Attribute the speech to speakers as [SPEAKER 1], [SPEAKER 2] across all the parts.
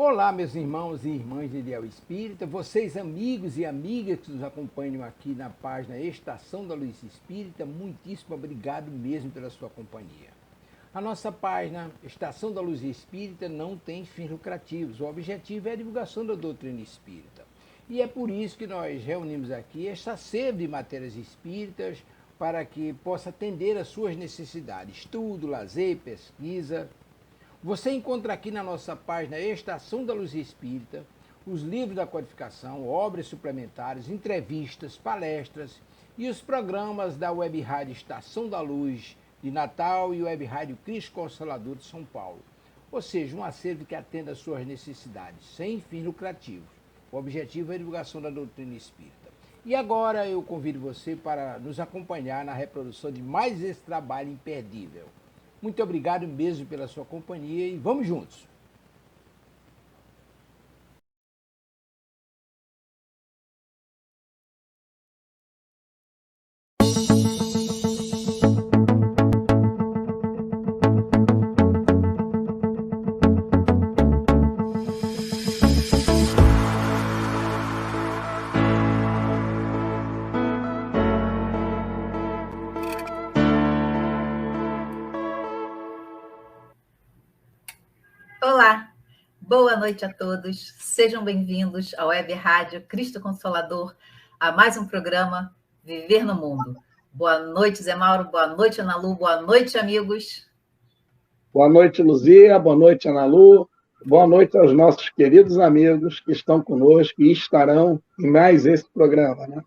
[SPEAKER 1] Olá, meus irmãos e irmãs de Ideal Espírita, vocês amigos e amigas que nos acompanham aqui na página Estação da Luz Espírita, muitíssimo obrigado mesmo pela sua companhia. A nossa página Estação da Luz Espírita não tem fins lucrativos, o objetivo é a divulgação da doutrina espírita. E é por isso que nós reunimos aqui esta sede de matérias espíritas para que possa atender às suas necessidades, estudo, lazer, pesquisa. Você encontra aqui na nossa página Estação da Luz Espírita os livros da codificação, obras suplementares, entrevistas, palestras e os programas da Web Rádio Estação da Luz de Natal e Web Rádio Cristo Consolador de São Paulo. Ou seja, um acervo que atenda às suas necessidades, sem fins lucrativos. O objetivo é a divulgação da doutrina espírita. E agora eu convido você para nos acompanhar na reprodução de mais esse trabalho imperdível. Muito obrigado mesmo pela sua companhia e vamos juntos!
[SPEAKER 2] Olá, boa noite a todos. Sejam bem-vindos à Web Rádio Cristo Consolador, a mais um programa Viver no Mundo. Boa noite, Zé Mauro. Boa noite, Ana Lu. Boa noite, amigos.
[SPEAKER 3] Boa noite, Luzia. Boa noite, Ana Lu. Boa noite aos nossos queridos amigos que estão conosco e estarão em mais esse programa, né?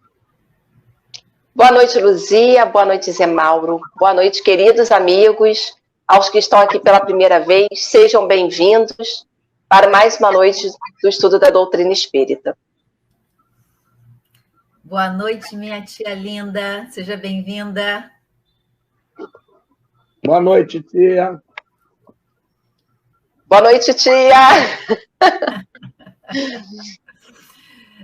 [SPEAKER 4] Boa noite, Luzia. Boa noite, Zé Mauro. Boa noite, queridos amigos. Aos que estão aqui pela primeira vez, sejam bem-vindos para mais uma noite do estudo da doutrina espírita.
[SPEAKER 2] Boa noite, minha tia linda. Seja bem-vinda.
[SPEAKER 3] Boa noite, tia.
[SPEAKER 4] Boa noite, tia.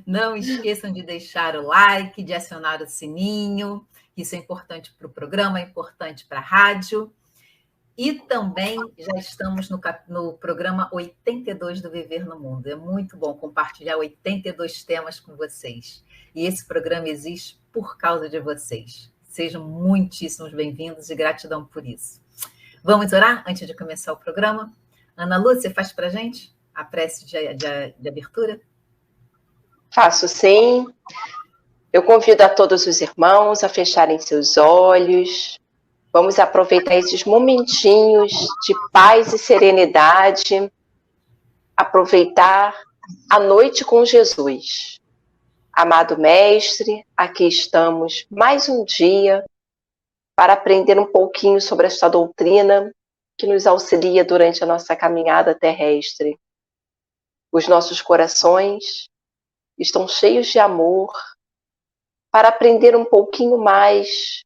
[SPEAKER 2] Não esqueçam de deixar o like, de acionar o sininho. Isso é importante para o programa, é importante para a rádio. E também já estamos no programa 82 do Viver no Mundo. É muito bom compartilhar 82 temas com vocês. E esse programa existe por causa de vocês. Sejam muitíssimos bem-vindos e gratidão por isso. Vamos orar antes de começar o programa? Ana Lu, você faz para a gente a prece de abertura?
[SPEAKER 4] Faço sim. Eu convido a todos os irmãos a fecharem seus olhos. Vamos aproveitar esses momentinhos de paz e serenidade, aproveitar a noite com Jesus. Amado Mestre, aqui estamos mais um dia para aprender um pouquinho sobre esta doutrina que nos auxilia durante a nossa caminhada terrestre. Os nossos corações estão cheios de amor para aprender um pouquinho mais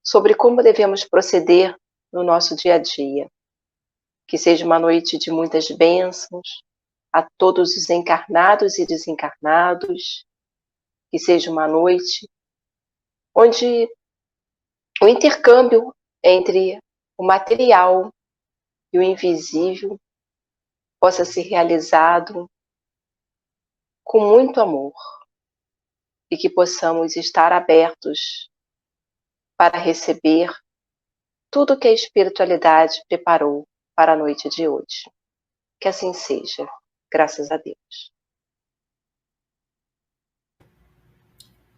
[SPEAKER 4] sobre como devemos proceder no nosso dia a dia. Que seja uma noite de muitas bênçãos a todos os encarnados e desencarnados. Que seja uma noite onde o intercâmbio entre o material e o invisível possa ser realizado com muito amor e que possamos estar abertos para receber tudo que a espiritualidade preparou para a noite de hoje. Que assim seja, graças a Deus.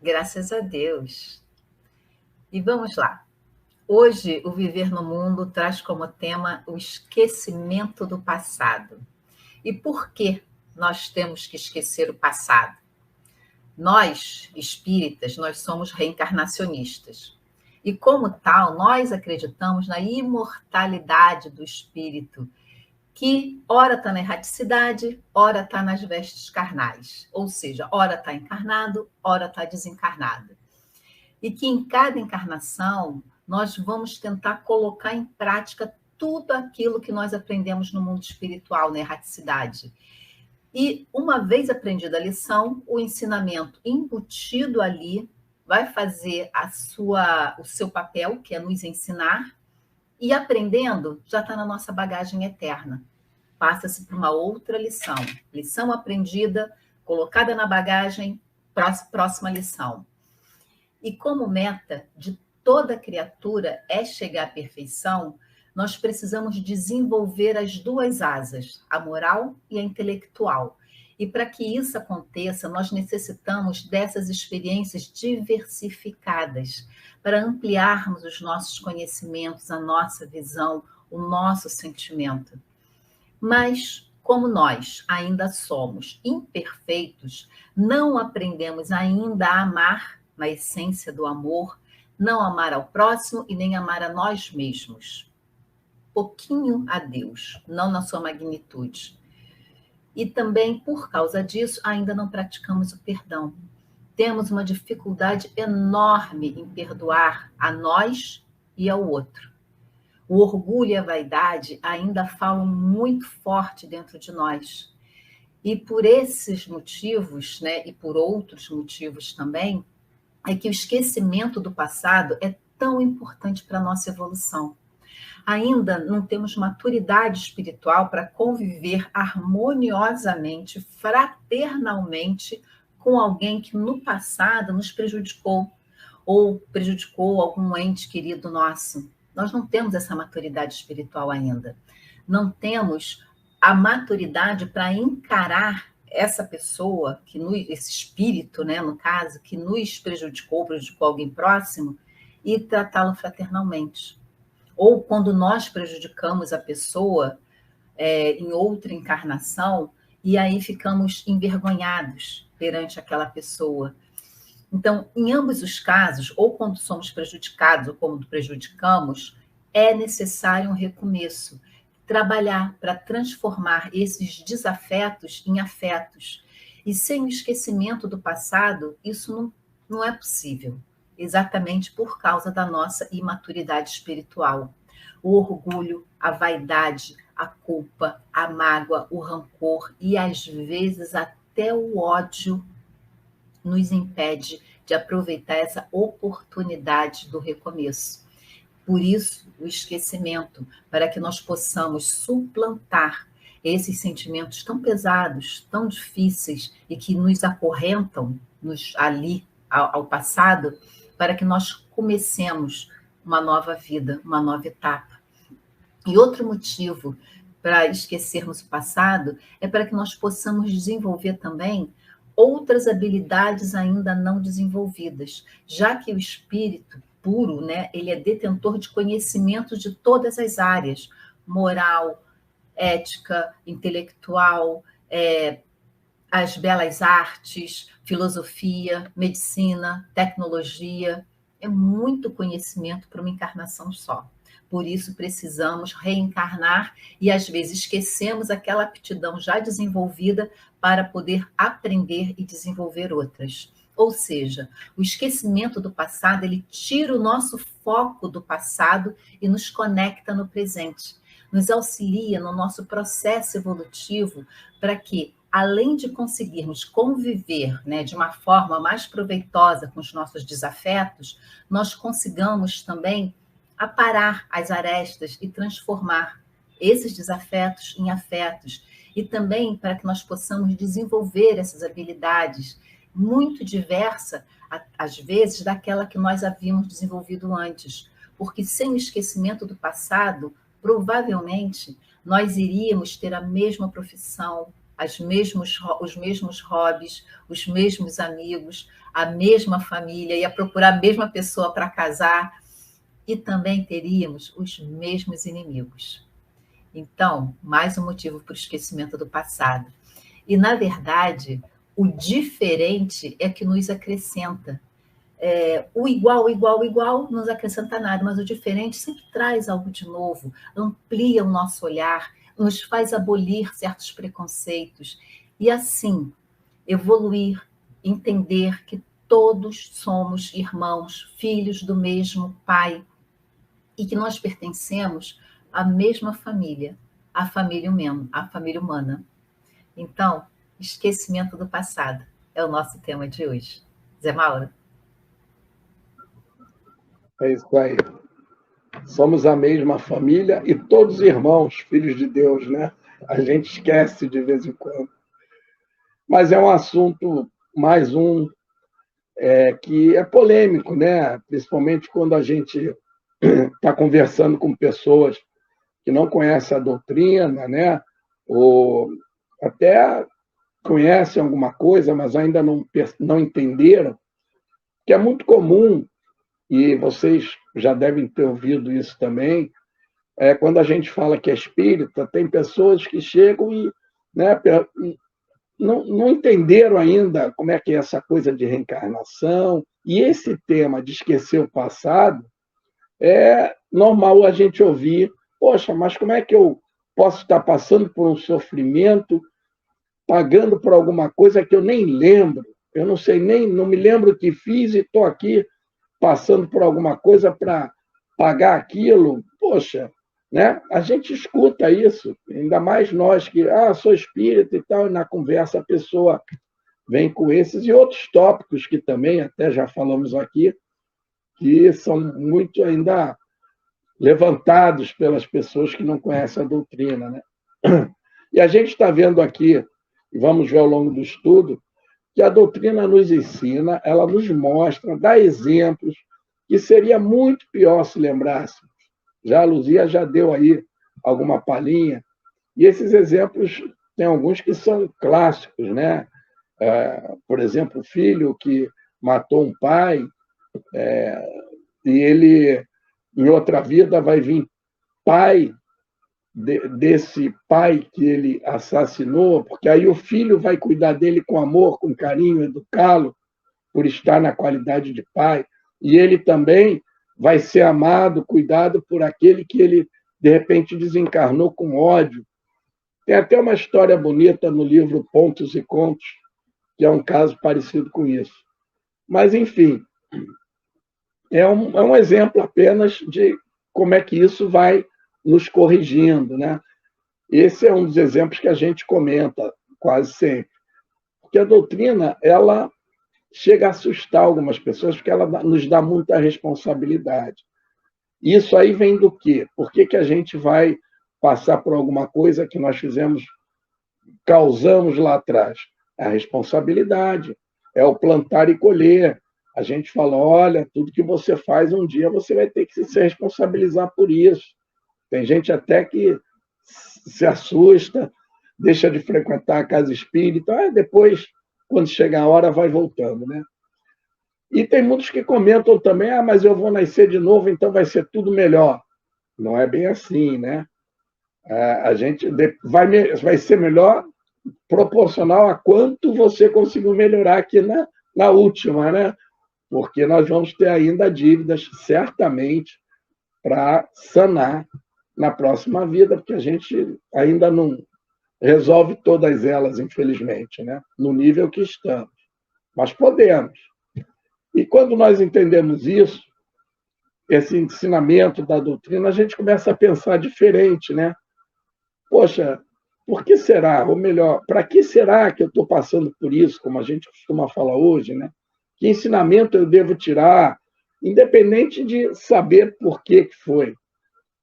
[SPEAKER 2] Graças a Deus. E vamos lá. Hoje, o Viver no Mundo traz como tema o esquecimento do passado. E por que nós temos que esquecer o passado? Nós, espíritas, nós somos reencarnacionistas. E como tal, nós acreditamos na imortalidade do espírito, que ora está na erraticidade, ora está nas vestes carnais. Ou seja, ora está encarnado, ora está desencarnado. E que em cada encarnação nós vamos tentar colocar em prática tudo aquilo que nós aprendemos no mundo espiritual, na erraticidade. E uma vez aprendida a lição, o ensinamento embutido ali vai fazer o seu papel, que é nos ensinar, e aprendendo já está na nossa bagagem eterna. passa-se para uma outra lição. Lição aprendida, colocada na bagagem, próxima lição. E como meta de toda criatura é chegar à perfeição, nós precisamos desenvolver as duas asas, a moral e a intelectual. E para que isso aconteça, nós necessitamos dessas experiências diversificadas para ampliarmos os nossos conhecimentos, a nossa visão, o nosso sentimento. Mas, como nós ainda somos imperfeitos, não aprendemos ainda a amar na essência do amor, não amar ao próximo e nem amar a nós mesmos. Pouquinho a Deus, não na sua magnitude. E também, por causa disso, ainda não praticamos o perdão. Temos uma dificuldade enorme em perdoar a nós e ao outro. O orgulho e a vaidade ainda falam muito forte dentro de nós. E por esses motivos, né, e por outros motivos também, é que o esquecimento do passado é tão importante para a nossa evolução. Ainda não temos maturidade espiritual para conviver harmoniosamente, fraternalmente, com alguém que no passado nos prejudicou, ou prejudicou algum ente querido nosso. Nós não temos essa maturidade espiritual ainda. Não temos a maturidade para encarar essa pessoa, esse espírito, né, no caso, que nos prejudicou alguém próximo, e tratá-lo fraternalmente. Ou quando nós prejudicamos a pessoa em outra encarnação, e aí ficamos envergonhados perante aquela pessoa. Então, em ambos os casos, ou quando somos prejudicados, ou quando prejudicamos, é necessário um recomeço. Trabalhar para transformar esses desafetos em afetos. E sem o esquecimento do passado, isso não é possível. Exatamente por causa da nossa imaturidade espiritual. O orgulho, a vaidade, a culpa, a mágoa, o rancor e, às vezes, até o ódio nos impede de aproveitar essa oportunidade do recomeço. Por isso, o esquecimento, para que nós possamos suplantar esses sentimentos tão pesados, tão difíceis e que nos acorrentam ali ao passado, para que nós comecemos uma nova vida, uma nova etapa. E outro motivo para esquecermos o passado é para que nós possamos desenvolver também outras habilidades ainda não desenvolvidas, já que o espírito puro, né, ele é detentor de conhecimentos de todas as áreas, moral, ética, intelectual, as belas artes, filosofia, medicina, tecnologia. É muito conhecimento para uma encarnação só. Por isso, precisamos reencarnar e, às vezes, esquecemos aquela aptidão já desenvolvida para poder aprender e desenvolver outras. Ou seja, o esquecimento do passado, ele tira o nosso foco do passado e nos conecta no presente. Nos auxilia no nosso processo evolutivo para que, além de conseguirmos conviver, né, de uma forma mais proveitosa com os nossos desafetos, nós consigamos também aparar as arestas e transformar esses desafetos em afetos. E também para que nós possamos desenvolver essas habilidades muito diversa, às vezes, daquela que nós havíamos desenvolvido antes. Porque sem o esquecimento do passado, provavelmente, nós iríamos ter a mesma profissão, os mesmos hobbies, os mesmos amigos, a mesma família, ia procurar a mesma pessoa para casar, e também teríamos os mesmos inimigos. Então, mais um motivo para o esquecimento do passado. E, na verdade, o diferente é que nos acrescenta. O igual nos acrescenta nada, mas o diferente sempre traz algo de novo, amplia o nosso olhar, nos faz abolir certos preconceitos e, assim, evoluir, entender que todos somos irmãos, filhos do mesmo Pai e que nós pertencemos à mesma família, a família humana. Então, esquecimento do passado é o nosso tema de hoje. Zé Mauro?
[SPEAKER 3] É isso aí. Somos a mesma família e todos irmãos, filhos de Deus, né? A gente esquece de vez em quando. Mas é um assunto, mais um, que é polêmico, né? Principalmente quando a gente está conversando com pessoas que não conhecem a doutrina, né? Ou até conhecem alguma coisa, mas ainda não entenderam, que é muito comum, e vocês já devem ter ouvido isso também, quando a gente fala que é espírita, tem pessoas que chegam e, né, não entenderam ainda como é que é essa coisa de reencarnação, e esse tema de esquecer o passado, é normal a gente ouvir, poxa, mas como é que eu posso estar passando por um sofrimento, pagando por alguma coisa que eu nem lembro, eu não sei nem, não me lembro o que fiz e estou aqui passando por alguma coisa para pagar aquilo, poxa, né? A gente escuta isso, ainda mais nós que, sou espírita e tal, e na conversa a pessoa vem com esses e outros tópicos que também até já falamos aqui, que são muito ainda levantados pelas pessoas que não conhecem a doutrina, né? E a gente está vendo aqui, e vamos ver ao longo do estudo, que a doutrina nos ensina, ela nos mostra, dá exemplos, que seria muito pior se lembrássemos. Já a Luzia já deu aí alguma palhinha, e esses exemplos, tem alguns que são clássicos, né? Por exemplo, o filho que matou um pai, e ele, em outra vida, vai vir pai desse pai que ele assassinou, porque aí o filho vai cuidar dele com amor, com carinho, educá-lo, por estar na qualidade de pai, e ele também vai ser amado, cuidado por aquele que ele, de repente, desencarnou com ódio. Tem até uma história bonita no livro Pontos e Contos, que é um caso parecido com isso. Mas, enfim, é um exemplo apenas de como é que isso vai nos corrigindo, né? Esse é um dos exemplos que a gente comenta quase sempre. Porque a doutrina, ela chega a assustar algumas pessoas, porque ela nos dá muita responsabilidade. Isso aí vem do quê? Por que a gente vai passar por alguma coisa que nós causamos lá atrás? É a responsabilidade, é o plantar e colher. A gente fala, olha, tudo que você faz um dia, você vai ter que se responsabilizar por isso. Tem gente até que se assusta, deixa de frequentar a casa espírita, depois, quando chega a hora, vai voltando, né? E tem muitos que comentam também, mas eu vou nascer de novo, então vai ser tudo melhor. Não é bem assim, né? A gente vai ser melhor proporcional a quanto você conseguiu melhorar aqui na última, né? Porque nós vamos ter ainda dívidas, certamente, para sanar na próxima vida, porque a gente ainda não resolve todas elas, infelizmente, né? No nível que estamos. Mas podemos. E quando nós entendemos isso, esse ensinamento da doutrina, a gente começa a pensar diferente, né? Poxa, por que será? Ou melhor, para que será que eu estou passando por isso, como a gente costuma falar hoje, né? Que ensinamento eu devo tirar, independente de saber por que foi.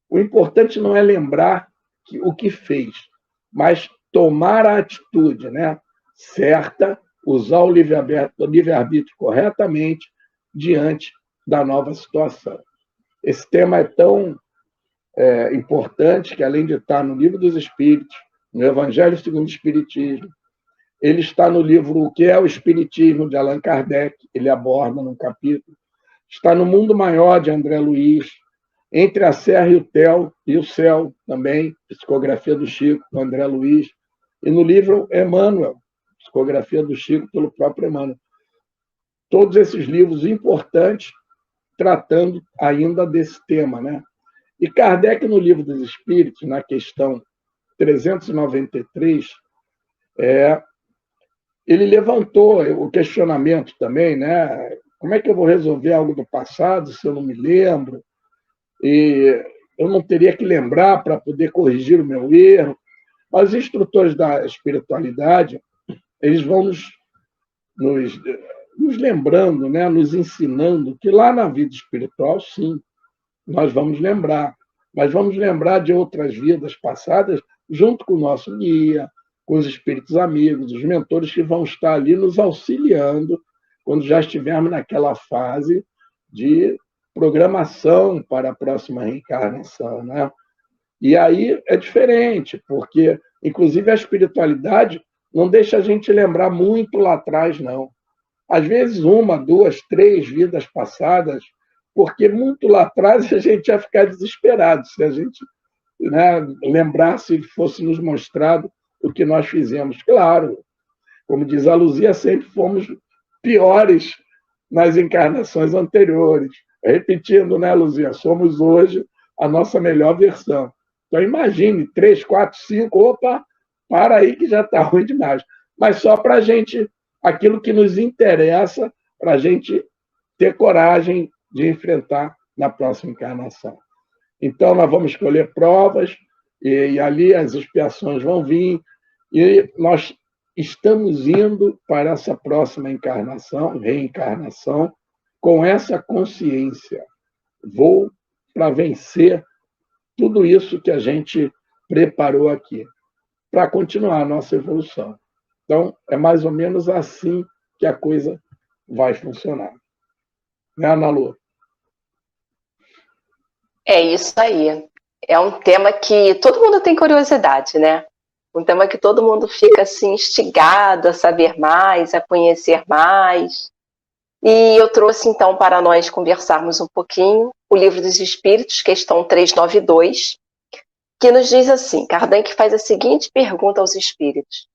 [SPEAKER 3] O importante não é lembrar o que fez, mas tomar a atitude, né, certa, usar o livre-arbítrio corretamente diante da nova situação. Esse tema é tão importante que, além de estar no Livro dos Espíritos, no Evangelho segundo o Espiritismo, ele está no livro O que é o Espiritismo, de Allan Kardec, ele aborda num capítulo, está no Mundo Maior, de André Luiz, Entre a Serra e o Céu, também, Psicografia do Chico, do André Luiz, e no livro Emmanuel, Psicografia do Chico, pelo próprio Emmanuel. Todos esses livros importantes, tratando ainda desse tema, né? E Kardec, no Livro dos Espíritos, na questão 393, ele levantou o questionamento também, né? Como é que eu vou resolver algo do passado se eu não me lembro? E eu não teria que lembrar para poder corrigir o meu erro. Mas os instrutores da espiritualidade, eles vão nos lembrando, né? Nos ensinando que lá na vida espiritual, sim, nós vamos lembrar. Mas vamos lembrar de outras vidas passadas junto com o nosso guia, com os espíritos amigos, os mentores que vão estar ali nos auxiliando quando já estivermos naquela fase de programação para a próxima reencarnação, né? E aí é diferente, porque, inclusive, a espiritualidade não deixa a gente lembrar muito lá atrás, não. Às vezes, 1, 2, 3 vidas passadas, porque muito lá atrás a gente ia ficar desesperado se a gente, né, lembrasse e fosse nos mostrado o que nós fizemos. Claro, como diz a Luzia, sempre fomos piores nas encarnações anteriores. Repetindo, né, Luzia? Somos hoje a nossa melhor versão. Então, imagine, 3, 4, 5, opa, para aí que já está ruim demais. Mas só para a gente, aquilo que nos interessa, para a gente ter coragem de enfrentar na próxima encarnação. Então, nós vamos escolher provas, e ali as expiações vão vir, e nós estamos indo para essa próxima encarnação, reencarnação, com essa consciência. Vou para vencer tudo isso que a gente preparou aqui, para continuar a nossa evolução. Então, é mais ou menos assim que a coisa vai funcionar. Né, Ana Lu?
[SPEAKER 4] É isso aí. É um tema que todo mundo tem curiosidade, né? Um tema que todo mundo fica assim instigado a saber mais, a conhecer mais. E eu trouxe então para nós conversarmos um pouquinho o Livro dos Espíritos, questão 392, que nos diz assim, Kardec faz a seguinte pergunta aos espíritos: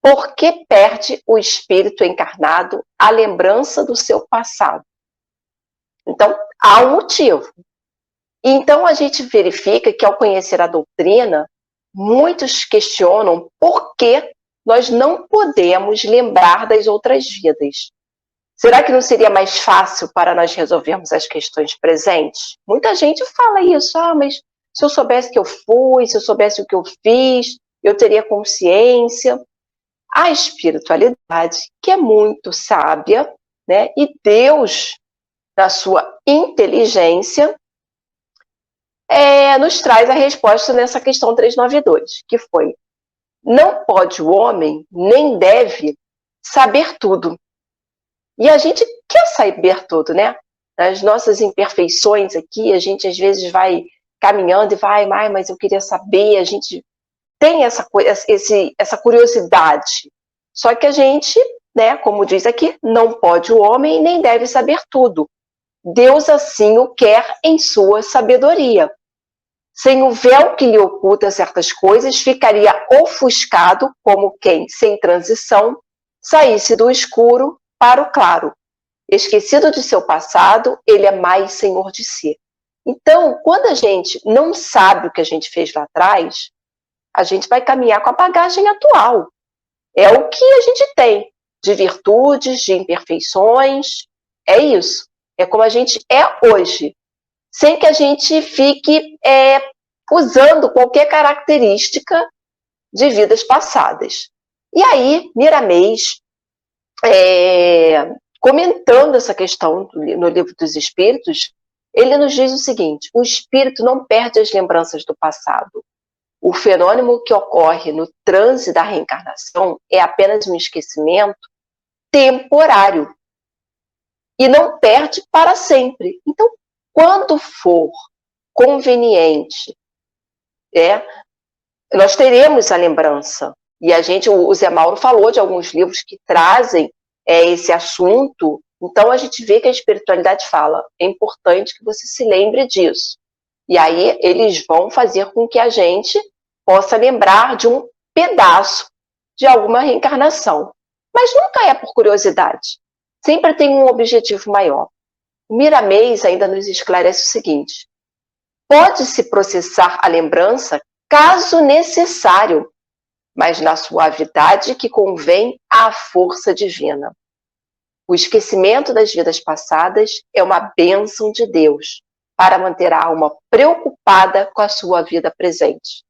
[SPEAKER 4] por que perde o espírito encarnado a lembrança do seu passado? Então, há um motivo. Então, a gente verifica que, ao conhecer a doutrina, muitos questionam por que nós não podemos lembrar das outras vidas. Será que não seria mais fácil para nós resolvermos as questões presentes? Muita gente fala isso, mas se eu soubesse que eu fui, se eu soubesse o que eu fiz, eu teria consciência. A espiritualidade, que é muito sábia, né? E Deus, na sua inteligência, nos traz a resposta nessa questão 392, que foi: não pode o homem, nem deve, saber tudo. E a gente quer saber tudo, né? Nas nossas imperfeições aqui, a gente às vezes vai caminhando e vai, mas eu queria saber, a gente tem essa curiosidade. Só que a gente, né, como diz aqui, não pode o homem nem deve saber tudo. Deus assim o quer em sua sabedoria. Sem o véu que lhe oculta certas coisas, ficaria ofuscado como quem, sem transição, saísse do escuro para o claro. Esquecido de seu passado, ele é mais senhor de si. Então, quando a gente não sabe o que a gente fez lá atrás, a gente vai caminhar com a bagagem atual. É o que a gente tem de virtudes, de imperfeições. É isso. É como a gente é hoje. Sem que a gente fique usando qualquer característica de vidas passadas. E aí, Miramês, comentando essa questão no Livro dos Espíritos, ele nos diz o seguinte: o espírito não perde as lembranças do passado. O fenômeno que ocorre no transe da reencarnação é apenas um esquecimento temporário e não perde para sempre. Então, quando for conveniente, nós teremos a lembrança. E o Zé Mauro falou de alguns livros que trazem esse assunto. Então, a gente vê que a espiritualidade fala: é importante que você se lembre disso. E aí, eles vão fazer com que a gente possa lembrar de um pedaço de alguma reencarnação. Mas nunca é por curiosidade. Sempre tem um objetivo maior. O Miramês ainda nos esclarece o seguinte: pode-se processar a lembrança caso necessário, mas na suavidade que convém à força divina. O esquecimento das vidas passadas é uma bênção de Deus para manter a alma preocupada com a sua vida presente.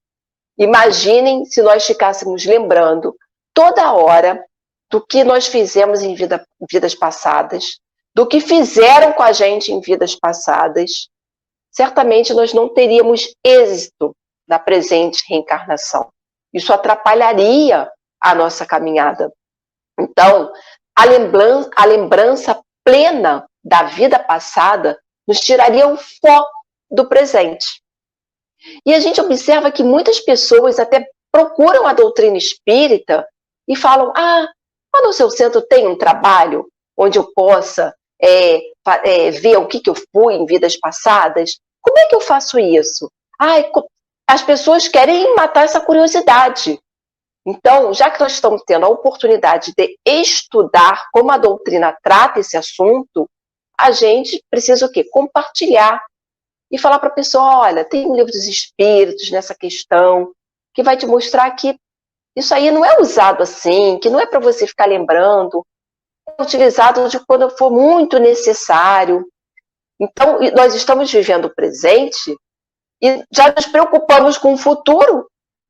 [SPEAKER 4] Imaginem se nós ficássemos lembrando toda hora do que nós fizemos em vidas passadas, do que fizeram com a gente em vidas passadas. Certamente nós não teríamos êxito na presente reencarnação. Isso atrapalharia a nossa caminhada. Então, a lembrança plena da vida passada nos tiraria o foco do presente. E a gente observa que muitas pessoas até procuram a doutrina espírita e falam, lá no seu centro tem um trabalho onde eu possa ver o que eu fui em vidas passadas? Como é que eu faço isso? As pessoas querem matar essa curiosidade. Então, já que nós estamos tendo a oportunidade de estudar como a doutrina trata esse assunto, a gente precisa o quê? Compartilhar e falar para a pessoa, olha, tem um livro dos espíritos nessa questão, que vai te mostrar que isso aí não é usado assim, que não é para você ficar lembrando, é utilizado de quando for muito necessário. Então, nós estamos vivendo o presente e já nos preocupamos com o futuro,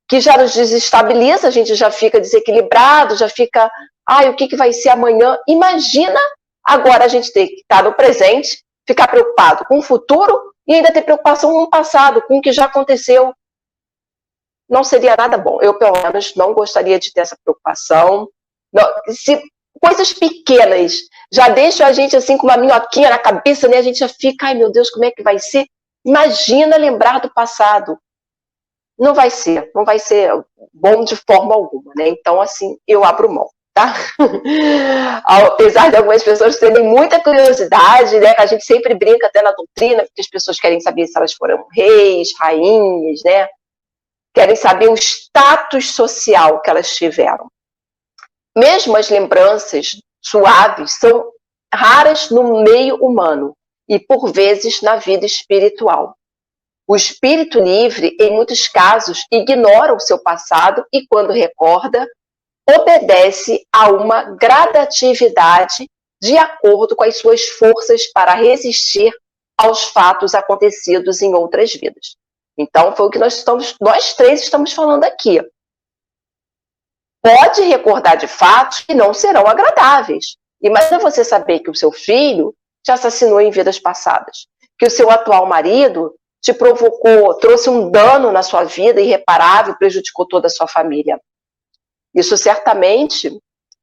[SPEAKER 4] que já nos desestabiliza, a gente já fica desequilibrado, já fica, o que vai ser amanhã? Imagina agora a gente ter que estar no presente, ficar preocupado com o futuro e ainda ter preocupação com o passado, com o que já aconteceu. Não seria nada bom. Eu, pelo menos, não gostaria de ter essa preocupação. Não, se coisas pequenas já deixam a gente assim com uma minhoquinha na cabeça, né? A gente já fica, ai meu Deus, como é que vai ser? Imagina lembrar do passado. Não vai ser bom de forma alguma, né? Então, assim, eu abro mão, tá? Apesar de algumas pessoas terem muita curiosidade, né? A gente sempre brinca até na doutrina, porque as pessoas querem saber se elas foram reis, rainhas, né? Querem saber o status social que elas tiveram. Mesmo as lembranças suaves são raras no meio humano e, por vezes, na vida espiritual. O espírito livre, em muitos casos, ignora o seu passado e, quando recorda, obedece a uma gradatividade de acordo com as suas forças para resistir aos fatos acontecidos em outras vidas. Então, foi o que nós três estamos falando aqui. Pode recordar de fatos que não serão agradáveis. Imagina você saber que o seu filho te assassinou em vidas passadas, que o seu atual marido te provocou, trouxe um dano na sua vida irreparável, prejudicou toda a sua família. Isso certamente,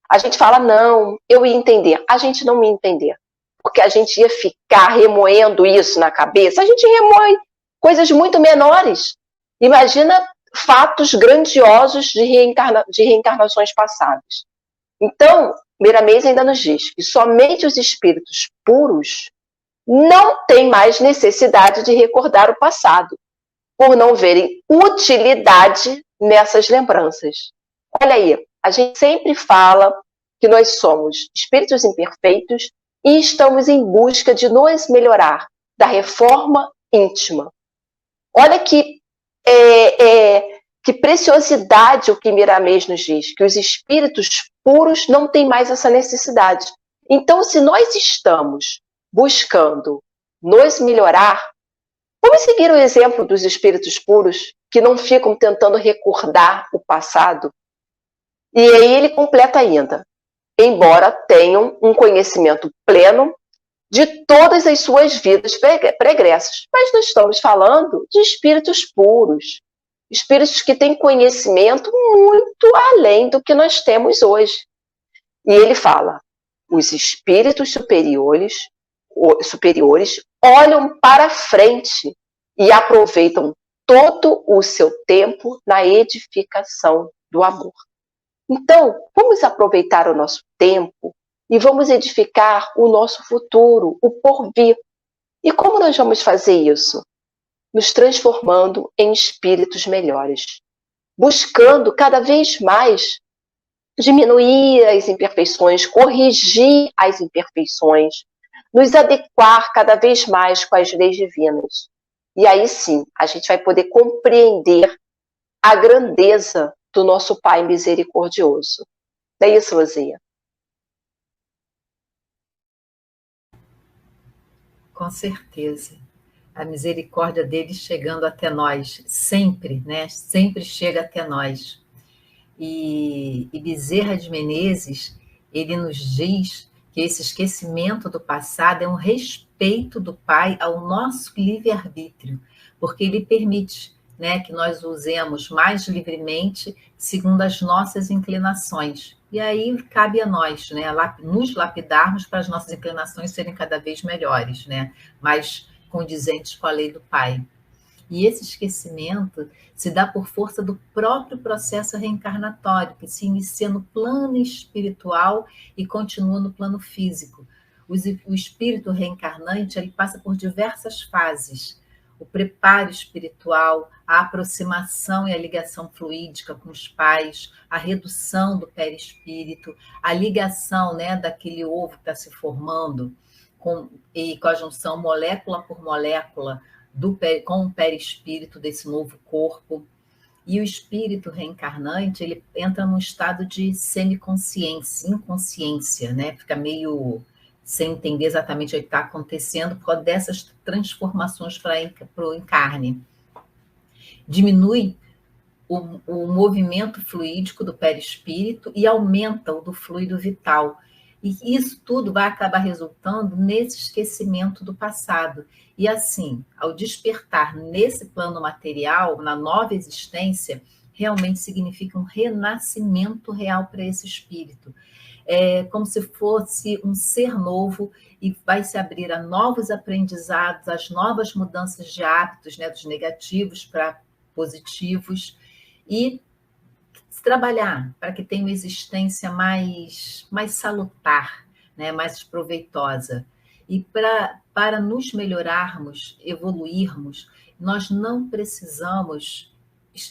[SPEAKER 4] a gente fala, não, eu ia entender. A gente não ia entender, porque a gente ia ficar remoendo isso na cabeça. A gente remoe coisas muito menores. Imagina fatos grandiosos de reencarnações passadas. Então, Miramês ainda nos diz que somente os espíritos puros não têm mais necessidade de recordar o passado, por não verem utilidade nessas lembranças. Olha aí, a gente sempre fala que nós somos espíritos imperfeitos e estamos em busca de nos melhorar, da reforma íntima. Olha que preciosidade o que Miramês nos diz, que os espíritos puros não têm mais essa necessidade. Então, se nós estamos buscando nos melhorar, vamos seguir o exemplo dos espíritos puros, que não ficam tentando recordar o passado. E aí ele completa ainda, embora tenham um conhecimento pleno de todas as suas vidas pregressas. Mas nós estamos falando de espíritos puros, espíritos que têm conhecimento muito além do que nós temos hoje. E ele fala, os espíritos superiores olham para frente e aproveitam todo o seu tempo na edificação do amor. Então, vamos aproveitar o nosso tempo e vamos edificar o nosso futuro, o porvir. E como nós vamos fazer isso? Nos transformando em espíritos melhores, buscando cada vez mais diminuir as imperfeições, corrigir as imperfeições, nos adequar cada vez mais com as leis divinas. E aí sim, a gente vai poder compreender a grandeza do nosso Pai misericordioso. Não é isso, Luzia?
[SPEAKER 2] Com certeza. A misericórdia dele chegando até nós, sempre, né? Sempre chega até nós. E Bezerra de Menezes, ele nos diz que esse esquecimento do passado é um respeito do Pai ao nosso livre-arbítrio, porque ele permite né, que nós usemos mais livremente, segundo as nossas inclinações. E aí cabe a nós, né, nos lapidarmos para as nossas inclinações serem cada vez melhores, né, mais condizentes com a lei do Pai. E esse esquecimento se dá por força do próprio processo reencarnatório, que se inicia no plano espiritual e continua no plano físico. O espírito reencarnante, ele passa por diversas fases. O preparo espiritual, a aproximação e a ligação fluídica com os pais, a redução do perispírito, a ligação, né, daquele ovo que está se formando com a junção molécula por molécula com o perispírito desse novo corpo. E o espírito reencarnante, ele entra num estado de semiconsciência, inconsciência, né? Fica meio sem entender exatamente o que está acontecendo por causa dessas transformações para o encarne. Diminui o movimento fluídico do perispírito e aumenta o do fluido vital. E isso tudo vai acabar resultando nesse esquecimento do passado. E assim, ao despertar nesse plano material, na nova existência, realmente significa um renascimento real para esse espírito. É como se fosse um ser novo e vai se abrir a novos aprendizados, as novas mudanças de hábitos, né, dos negativos para positivos, e trabalhar para que tenha uma existência mais salutar, né, mais proveitosa. E para nos melhorarmos, evoluirmos, nós não precisamos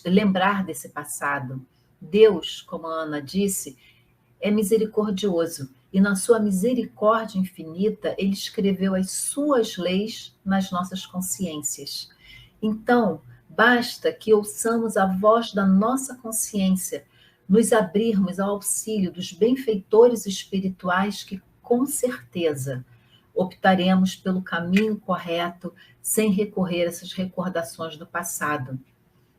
[SPEAKER 2] lembrar desse passado. Deus, como a Ana disse, é misericordioso. E na sua misericórdia infinita, ele escreveu as suas leis nas nossas consciências. Então, basta que ouçamos a voz da nossa consciência, nos abrirmos ao auxílio dos benfeitores espirituais que, com certeza, optaremos pelo caminho correto sem recorrer a essas recordações do passado.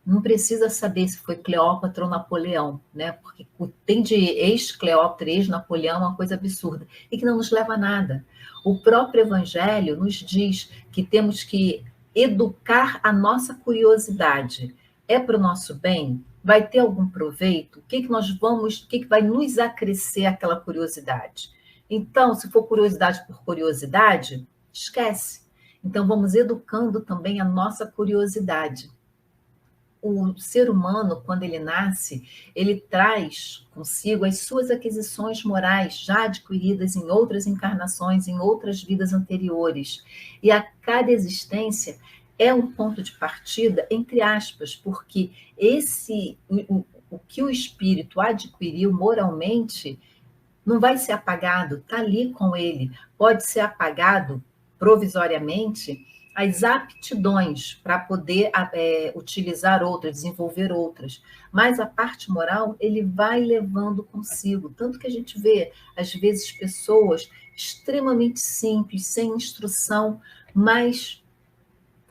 [SPEAKER 2] Não precisa saber se foi Cleópatra ou Napoleão, né? Porque tem de ex-Cleópatra, ex-Napoleão, uma coisa absurda e que não nos leva a nada. O próprio Evangelho nos diz que temos que educar a nossa curiosidade. É para o nosso bem? Vai ter algum proveito? O que vai nos acrescer aquela curiosidade? Então, se for curiosidade por curiosidade, esquece. Então, vamos educando também a nossa curiosidade. O ser humano, quando ele nasce, ele traz consigo as suas aquisições morais já adquiridas em outras encarnações, em outras vidas anteriores. E a cada existência é um ponto de partida, entre aspas, porque o que o espírito adquiriu moralmente não vai ser apagado, está ali com ele. Pode ser apagado provisoriamente as aptidões para poder utilizar outras, desenvolver outras. Mas a parte moral, ele vai levando consigo. Tanto que a gente vê, às vezes, pessoas extremamente simples, sem instrução, mas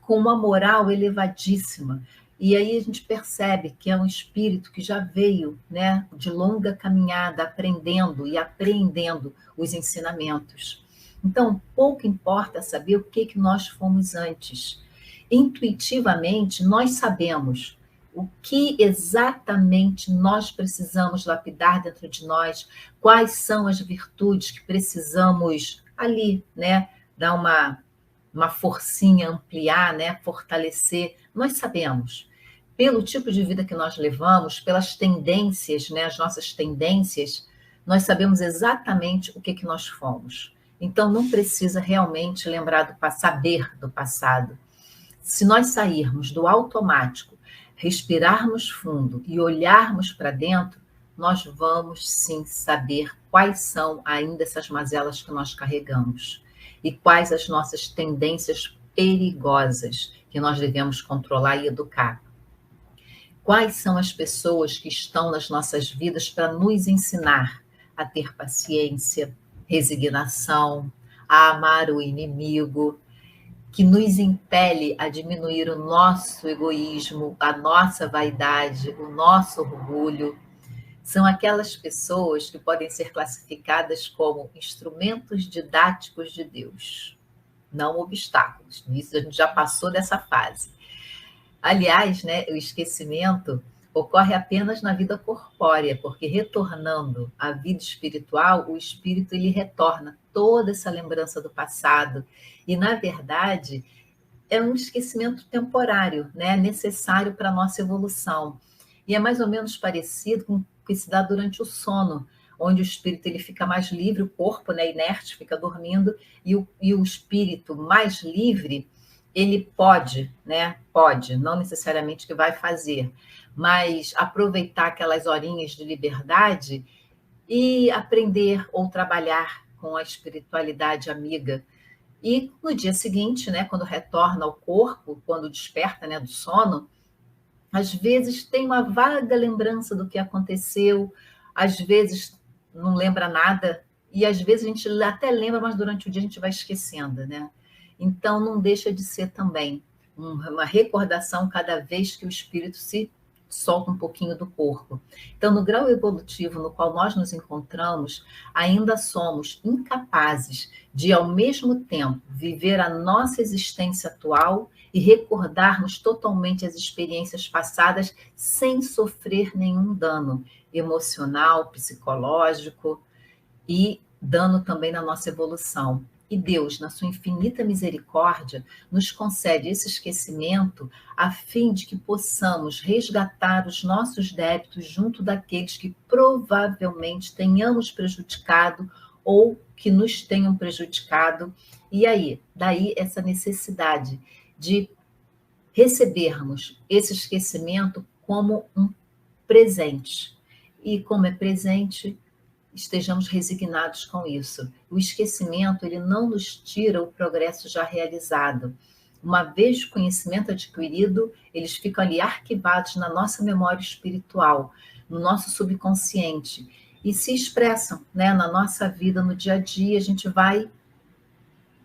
[SPEAKER 2] com uma moral elevadíssima. E aí a gente percebe que é um espírito que já veio, né, de longa caminhada, aprendendo e apreendendo os ensinamentos. Então, pouco importa saber o que nós fomos antes. Intuitivamente, nós sabemos o que exatamente nós precisamos lapidar dentro de nós, quais são as virtudes que precisamos ali, né, dar uma forcinha, ampliar, né, fortalecer. Nós sabemos. Pelo tipo de vida que nós levamos, pelas tendências, né, as nossas tendências, nós sabemos exatamente o que nós fomos. Então, não precisa realmente saber do passado. Se nós sairmos do automático, respirarmos fundo e olharmos para dentro, nós vamos sim saber quais são ainda essas mazelas que nós carregamos e quais as nossas tendências perigosas que nós devemos controlar e educar. Quais são as pessoas que estão nas nossas vidas para nos ensinar a ter paciência, resignação, a amar o inimigo, que nos impele a diminuir o nosso egoísmo, a nossa vaidade, o nosso orgulho. São aquelas pessoas que podem ser classificadas como instrumentos didáticos de Deus, não obstáculos. Isso a gente já passou dessa fase. Aliás, né, o esquecimento ocorre apenas na vida corpórea, porque retornando à vida espiritual, o espírito ele retorna toda essa lembrança do passado. E, na verdade, é um esquecimento temporário, né, necessário para a nossa evolução. E é mais ou menos parecido com o que se dá durante o sono, onde o espírito ele fica mais livre, o corpo, né, inerte, fica dormindo, e o espírito mais livre, ele pode, né, pode, não necessariamente que vai fazer, mas aproveitar aquelas horinhas de liberdade e aprender ou trabalhar com a espiritualidade amiga. E no dia seguinte, né, quando retorna ao corpo, quando desperta, né, do sono, às vezes tem uma vaga lembrança do que aconteceu, às vezes não lembra nada, e às vezes a gente até lembra, mas durante o dia a gente vai esquecendo, né? Então não deixa de ser também uma recordação cada vez que o espírito se solta um pouquinho do corpo. Então, no grau evolutivo no qual nós nos encontramos, ainda somos incapazes de, ao mesmo tempo, viver a nossa existência atual e recordarmos totalmente as experiências passadas sem sofrer nenhum dano emocional, psicológico e dano também na nossa evolução. E Deus, na sua infinita misericórdia, nos concede esse esquecimento a fim de que possamos resgatar os nossos débitos junto daqueles que provavelmente tenhamos prejudicado ou que nos tenham prejudicado. E aí, daí essa necessidade de recebermos esse esquecimento como um presente. E como é presente, estejamos resignados com isso. O esquecimento, ele não nos tira o progresso já realizado. Uma vez o conhecimento adquirido, eles ficam ali arquivados na nossa memória espiritual, no nosso subconsciente, e se expressam, né, na nossa vida, no dia a dia, a gente vai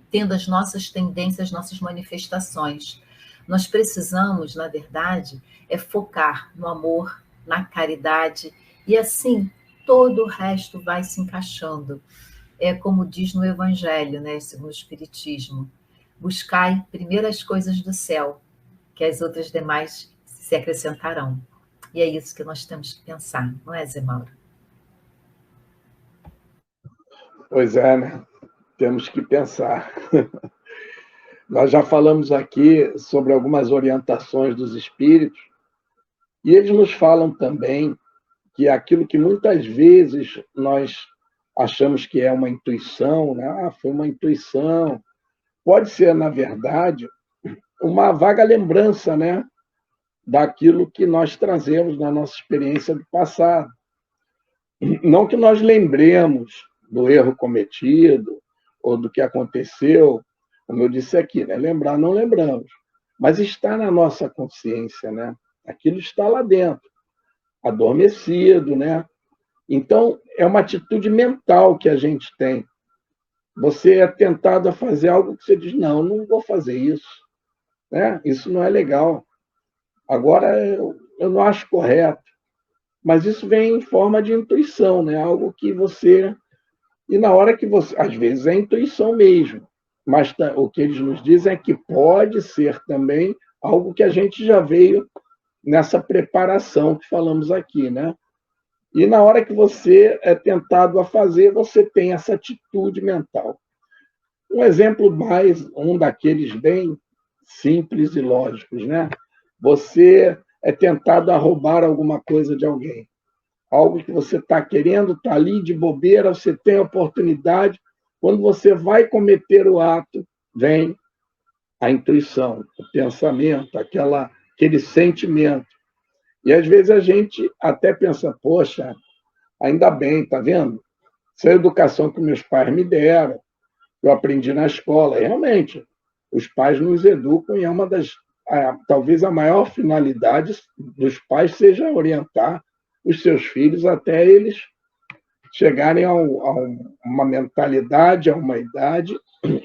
[SPEAKER 2] tendo as nossas tendências, as nossas manifestações. Nós precisamos, na verdade, focar no amor, na caridade, e assim todo o resto vai se encaixando. É como diz no Evangelho, né, segundo o Espiritismo: buscai primeiro as coisas do céu, que as outras demais se acrescentarão. E é isso que nós temos que pensar, não é, Zé Mauro?
[SPEAKER 3] Pois é, né? Temos que pensar. Nós já falamos aqui sobre algumas orientações dos espíritos, e eles nos falam também que aquilo que muitas vezes nós achamos que é uma intuição, né? Foi uma intuição, pode ser, na verdade, uma vaga lembrança, né? Daquilo que nós trazemos na nossa experiência do passado. Não que nós lembremos do erro cometido ou do que aconteceu, como eu disse aqui, né? Lembrar não lembramos, mas está na nossa consciência, né? Aquilo está lá dentro, adormecido, né? Então, é uma atitude mental que a gente tem. Você é tentado a fazer algo que você diz, não vou fazer isso, né? Isso não é legal. Agora, eu não acho correto. Mas isso vem em forma de intuição, né? Algo que você... E na hora que você... Às vezes é intuição mesmo, mas o que eles nos dizem é que pode ser também algo que a gente já veio nessa preparação que falamos aqui, né? E na hora que você é tentado a fazer, você tem essa atitude mental. Um exemplo um daqueles bem simples e lógicos, né? Você é tentado a roubar alguma coisa de alguém. Algo que você está querendo, está ali de bobeira, você tem a oportunidade. Quando você vai cometer o ato, vem a intuição, o pensamento, aquele sentimento. E às vezes a gente até pensa, poxa, ainda bem, tá vendo? Essa é a educação que meus pais me deram, eu aprendi na escola. E, realmente, os pais nos educam e é uma das... talvez a maior finalidade dos pais seja orientar os seus filhos até eles chegarem a uma mentalidade, a uma idade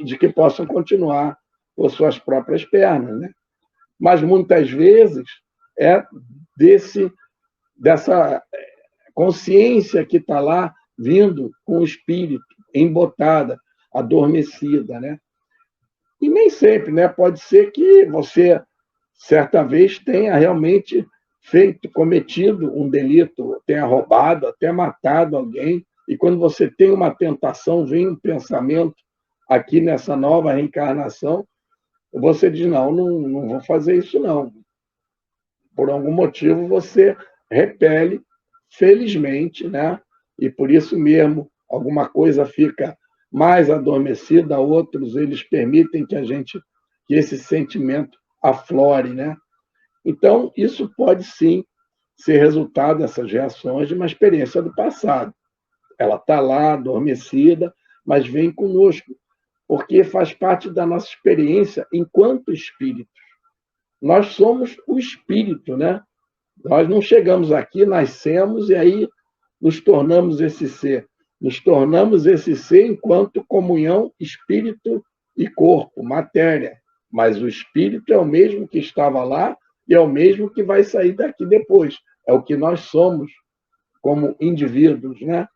[SPEAKER 3] de que possam continuar por suas próprias pernas, né? Mas muitas vezes é dessa consciência que está lá vindo com o espírito embotada, adormecida, né? E nem sempre, né? Pode ser que você certa vez tenha realmente cometido um delito, tenha roubado, até matado alguém, e quando você tem uma tentação, vem um pensamento aqui nessa nova reencarnação, você diz, não vou fazer isso não. Por algum motivo você repele, felizmente, né? E por isso mesmo alguma coisa fica mais adormecida, outros eles permitem que esse sentimento aflore, né? Então, isso pode sim ser resultado dessas reações de uma experiência do passado. Ela está lá, adormecida, mas vem conosco, porque faz parte da nossa experiência enquanto espíritos. Nós somos o espírito, né? Nós não chegamos aqui, nascemos e aí nos tornamos esse ser. Nos tornamos esse ser enquanto comunhão espírito e corpo, matéria. Mas o espírito é o mesmo que estava lá e é o mesmo que vai sair daqui depois. É o que nós somos como indivíduos, né?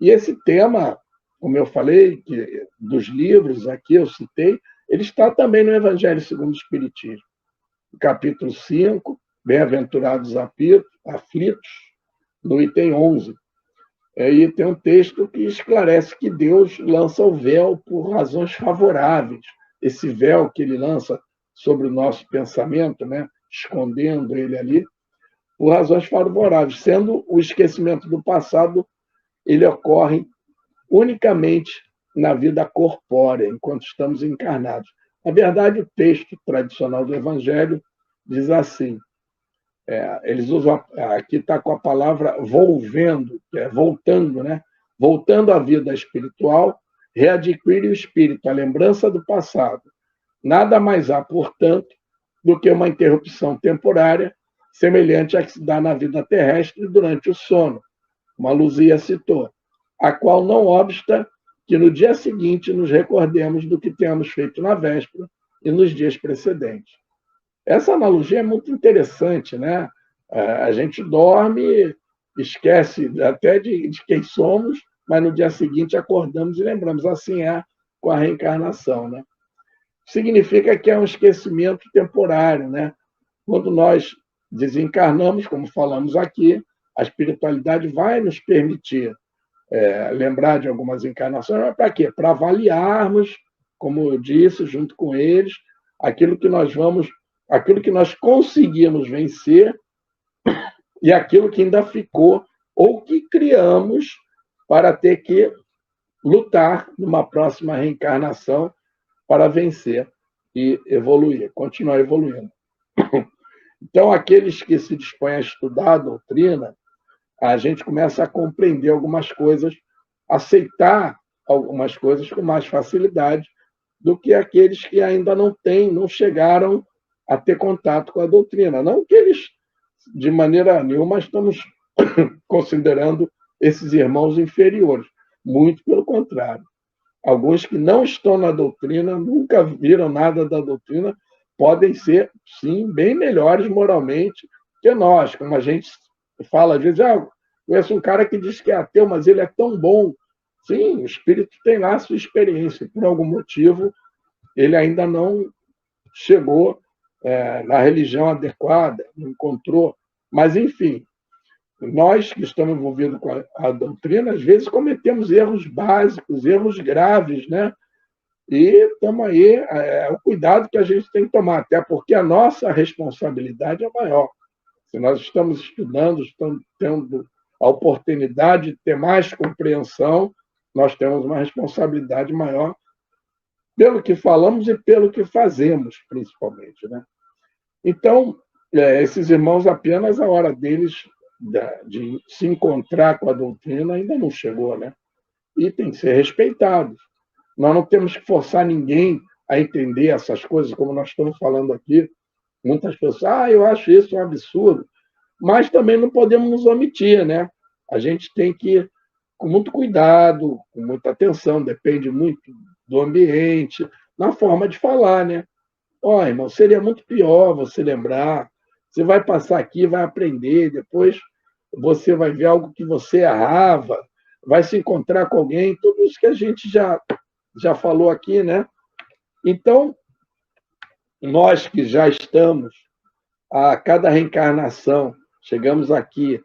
[SPEAKER 3] E esse tema, como eu falei, dos livros aqui eu citei, ele está também no Evangelho segundo o Espiritismo. No capítulo 5, Bem-aventurados aflitos, no item 11. Aí tem um texto que esclarece que Deus lança o véu por razões favoráveis. Esse véu que ele lança sobre o nosso pensamento, né, escondendo ele ali, por razões favoráveis, sendo o esquecimento do passado, ele ocorre unicamente na vida corpórea, enquanto estamos encarnados. Na verdade, o texto tradicional do Evangelho diz assim, eles usam, aqui está com a palavra volvendo, que é voltando, né? Voltando à vida espiritual, readquire o espírito, a lembrança do passado. Nada mais há, portanto, do que uma interrupção temporária, semelhante à que se dá na vida terrestre durante o sono, como a Luzia citou, a qual não obsta que no dia seguinte nos recordemos do que temos feito na véspera e nos dias precedentes. Essa analogia é muito interessante, né? A gente dorme, esquece até de quem somos, mas no dia seguinte acordamos e lembramos. Assim é com a reencarnação, né? Significa que é um esquecimento temporário, né? Quando nós desencarnamos, como falamos aqui, a espiritualidade vai nos permitir lembrar de algumas encarnações, mas para quê? Para avaliarmos, como eu disse, junto com eles, aquilo que nós conseguimos vencer e aquilo que ainda ficou ou que criamos para ter que lutar numa próxima reencarnação para vencer e evoluir, continuar evoluindo. Então, aqueles que se dispõem a estudar a doutrina, a gente começa a compreender algumas coisas, aceitar algumas coisas com mais facilidade do que aqueles que ainda não chegaram a ter contato com a doutrina. Não que eles, de maneira nenhuma, estamos considerando esses irmãos inferiores. Muito pelo contrário. Alguns que não estão na doutrina, nunca viram nada da doutrina, podem ser, sim, bem melhores moralmente que nós. Como a gente fala, às vezes, conheço um cara que diz que é ateu, mas ele é tão bom. Sim, o espírito tem lá a sua experiência. Por algum motivo, ele ainda não chegou na religião adequada, não encontrou. Mas, enfim, nós que estamos envolvidos com a doutrina, às vezes cometemos erros básicos, erros graves, né? E estamos aí, o cuidado que a gente tem que tomar, até porque a nossa responsabilidade é maior. Se nós estamos estudando, estamos tendo a oportunidade de ter mais compreensão, nós temos uma responsabilidade maior pelo que falamos e pelo que fazemos, principalmente, né? Então, esses irmãos, apenas a hora deles de se encontrar com a doutrina ainda não chegou, né? E tem que ser respeitados. Nós não temos que forçar ninguém a entender essas coisas, como nós estamos falando aqui. Muitas pessoas, eu acho isso um absurdo. Mas também não podemos nos omitir, né? A gente tem que, com muito cuidado, com muita atenção, depende muito do ambiente, na forma de falar, né? Irmão, seria muito pior você lembrar. Você vai passar aqui, vai aprender, depois você vai ver algo que você errava, vai se encontrar com alguém, tudo isso que a gente já falou aqui, né? Então, nós que já estamos a cada reencarnação, chegamos aqui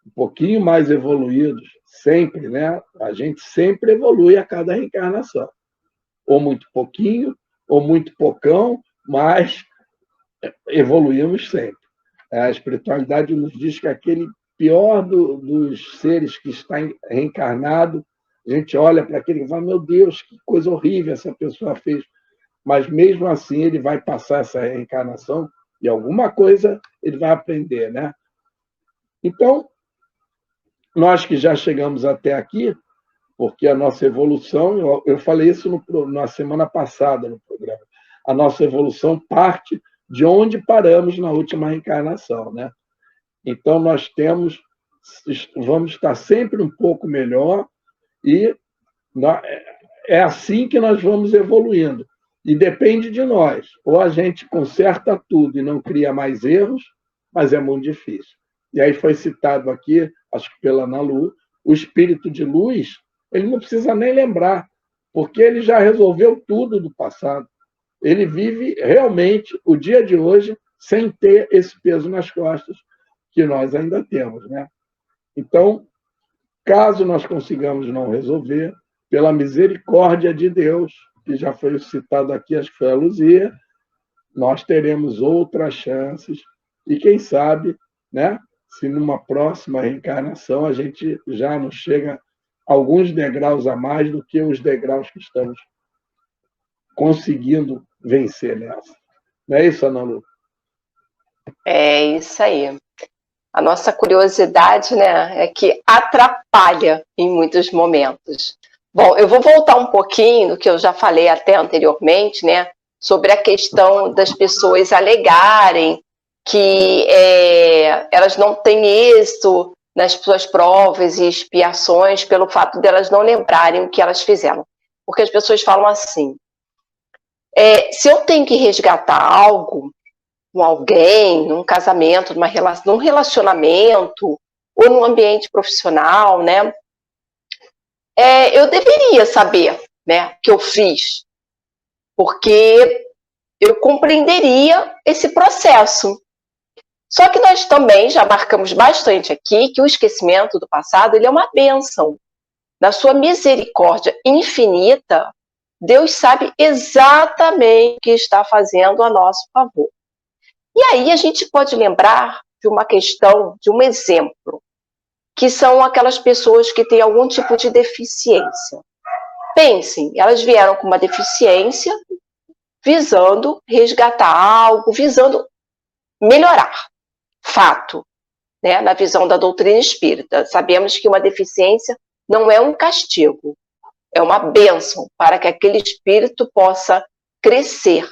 [SPEAKER 3] um pouquinho mais evoluídos, sempre, né? A gente sempre evolui a cada reencarnação. Ou muito pouquinho, ou muito pocão, mas evoluímos sempre. A espiritualidade nos diz que aquele pior dos seres que está reencarnado, a gente olha para aquele e fala, meu Deus, que coisa horrível essa pessoa fez. Mas mesmo assim ele vai passar essa reencarnação e alguma coisa ele vai aprender, né? Então, nós que já chegamos até aqui, porque a nossa evolução, eu falei isso na semana passada no programa, a nossa evolução parte de onde paramos na última reencarnação, né? Então, vamos estar sempre um pouco melhor e é assim que nós vamos evoluindo. E depende de nós. Ou a gente conserta tudo e não cria mais erros, mas é muito difícil. E aí foi citado aqui, acho que pela Ana Lu, o espírito de luz, ele não precisa nem lembrar, porque ele já resolveu tudo do passado. Ele vive realmente o dia de hoje sem ter esse peso nas costas que nós ainda temos, né? Então, caso nós consigamos não resolver, pela misericórdia de Deus, que já foi citado aqui, acho que foi a Luzia, nós teremos outras chances e quem sabe, né, se numa próxima reencarnação a gente já não chega alguns degraus a mais do que os degraus que estamos conseguindo vencer nessa. Não é isso, Ana Lu?
[SPEAKER 4] É isso aí. A nossa curiosidade, né, é que atrapalha em muitos momentos. Bom, eu vou voltar um pouquinho do que eu já falei até anteriormente, né, sobre a questão das pessoas alegarem que elas não têm êxito nas suas provas e expiações pelo fato de elas não lembrarem o que elas fizeram. Porque as pessoas falam assim, se eu tenho que resgatar algo com alguém, num casamento, num relacionamento, ou num ambiente profissional, né? Eu deveria saber, né, que eu fiz, porque eu compreenderia esse processo. Só que nós também já marcamos bastante aqui que o esquecimento do passado ele é uma bênção. Na sua misericórdia infinita, Deus sabe exatamente o que está fazendo a nosso favor. E aí a gente pode lembrar de uma questão, de um exemplo, que são aquelas pessoas que têm algum tipo de deficiência. Pensem, elas vieram com uma deficiência, visando resgatar algo, visando melhorar. Fato, né? Na visão da doutrina espírita. Sabemos que uma deficiência não é um castigo, é uma bênção para que aquele espírito possa crescer.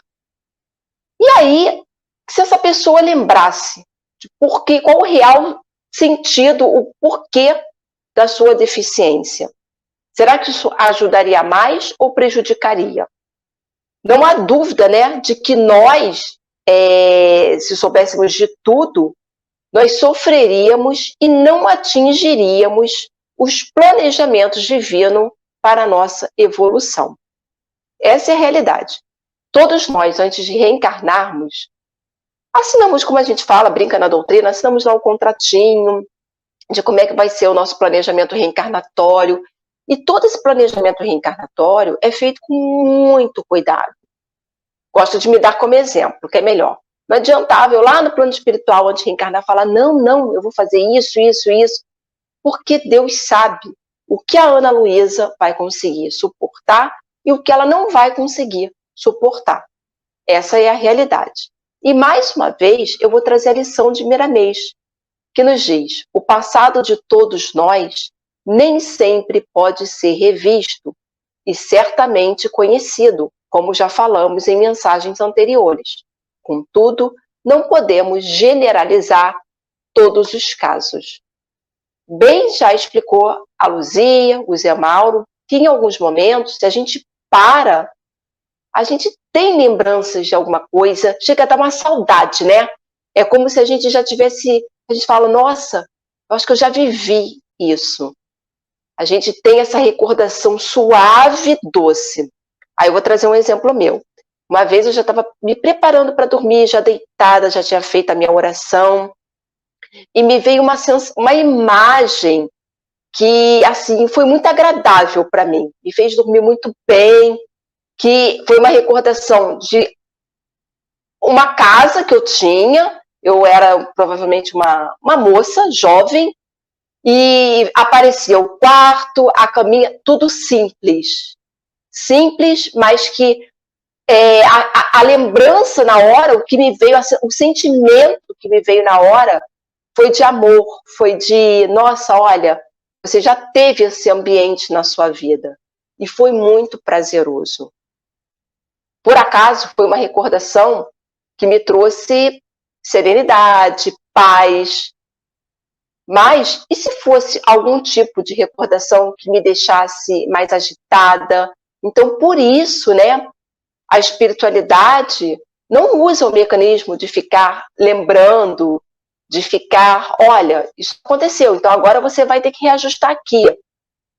[SPEAKER 4] E aí, se essa pessoa lembrasse de qual o real sentido, o porquê da sua deficiência, será que isso ajudaria mais ou prejudicaria? Não há dúvida, né, de que nós, se soubéssemos de tudo, nós sofreríamos e não atingiríamos os planejamentos divinos para a nossa evolução. Essa é a realidade. Todos nós, antes de reencarnarmos, assinamos, como a gente fala, brinca na doutrina, assinamos lá um contratinho de como é que vai ser o nosso planejamento reencarnatório. E todo esse planejamento reencarnatório é feito com muito cuidado. Gosto de me dar como exemplo, que é melhor. Não adiantava eu lá no plano espiritual, antes de reencarnar, falar, não, eu vou fazer isso, porque Deus sabe o que a Ana Luísa vai conseguir suportar e o que ela não vai conseguir suportar. Essa é a realidade. E, mais uma vez, eu vou trazer a lição de Miramês, que nos diz, o passado de todos nós nem sempre pode ser revisto e certamente conhecido, como já falamos em mensagens anteriores. Contudo, não podemos generalizar todos os casos. Bem já explicou a Luzia, o Zé Mauro, que em alguns momentos, se a gente para, a gente tem lembranças de alguma coisa, chega a dar uma saudade, né? É como se a gente já tivesse, a gente fala, nossa, eu acho que eu já vivi isso. A gente tem essa recordação suave e doce. Aí eu vou trazer um exemplo meu. Uma vez eu já estava me preparando para dormir, já deitada, já tinha feito a minha oração, e me veio uma imagem que, assim, foi muito agradável para mim, me fez dormir muito bem, que foi uma recordação de uma casa que eu tinha. Eu era provavelmente uma moça jovem, e aparecia o quarto, a caminha, tudo simples. Simples, mas que a lembrança na hora, o que me veio, o sentimento que me veio na hora foi de amor, foi de, nossa, olha, você já teve esse ambiente na sua vida. E foi muito prazeroso. Por acaso, foi uma recordação que me trouxe serenidade, paz. Mas, e se fosse algum tipo de recordação que me deixasse mais agitada? Então, por isso, né, a espiritualidade não usa o mecanismo de ficar lembrando, de ficar, olha, isso aconteceu, então agora você vai ter que reajustar aqui.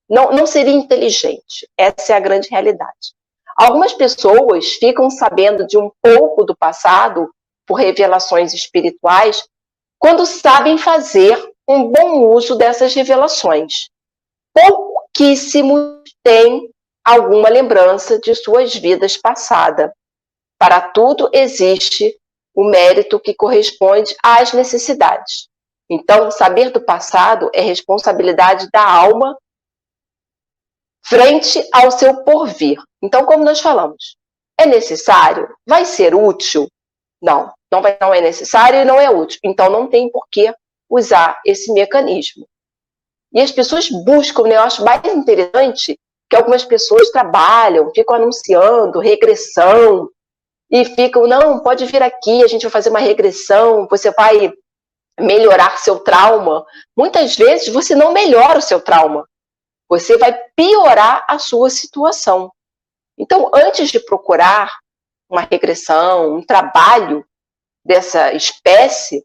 [SPEAKER 4] Não seria inteligente. Essa é a grande realidade. Algumas pessoas ficam sabendo de um pouco do passado por revelações espirituais quando sabem fazer um bom uso dessas revelações. Pouquíssimos têm alguma lembrança de suas vidas passadas. Para tudo existe o mérito que corresponde às necessidades. Então, saber do passado é responsabilidade da alma frente ao seu porvir. Então, como nós falamos, é necessário? Vai ser útil? Não é necessário e não é útil. Então, não tem por que usar esse mecanismo. E as pessoas buscam, né? Eu acho mais interessante que algumas pessoas trabalham, ficam anunciando regressão, e ficam, não, pode vir aqui, a gente vai fazer uma regressão, você vai melhorar seu trauma. Muitas vezes você não melhora o seu trauma, você vai piorar a sua situação. Então, antes de procurar uma regressão, um trabalho dessa espécie,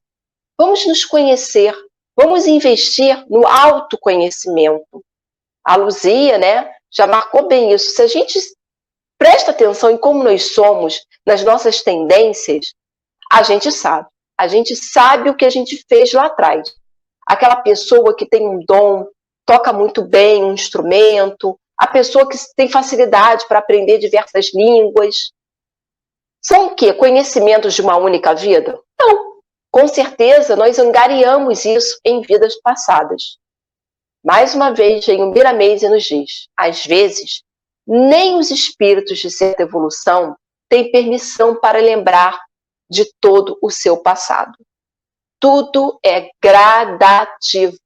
[SPEAKER 4] vamos nos conhecer, vamos investir no autoconhecimento. A Luzia, né, já marcou bem isso. Se a gente presta atenção em como nós somos, nas nossas tendências, a gente sabe. A gente sabe o que a gente fez lá atrás. Aquela pessoa que tem um dom, toca muito bem um instrumento, a pessoa que tem facilidade para aprender diversas línguas. São o quê? Conhecimentos de uma única vida? Não. Com certeza, nós angariamos isso em vidas passadas. Mais uma vez, vem o Miramese e nos diz, às vezes, nem os espíritos de certa evolução têm permissão para lembrar de todo o seu passado. Tudo é gradativo,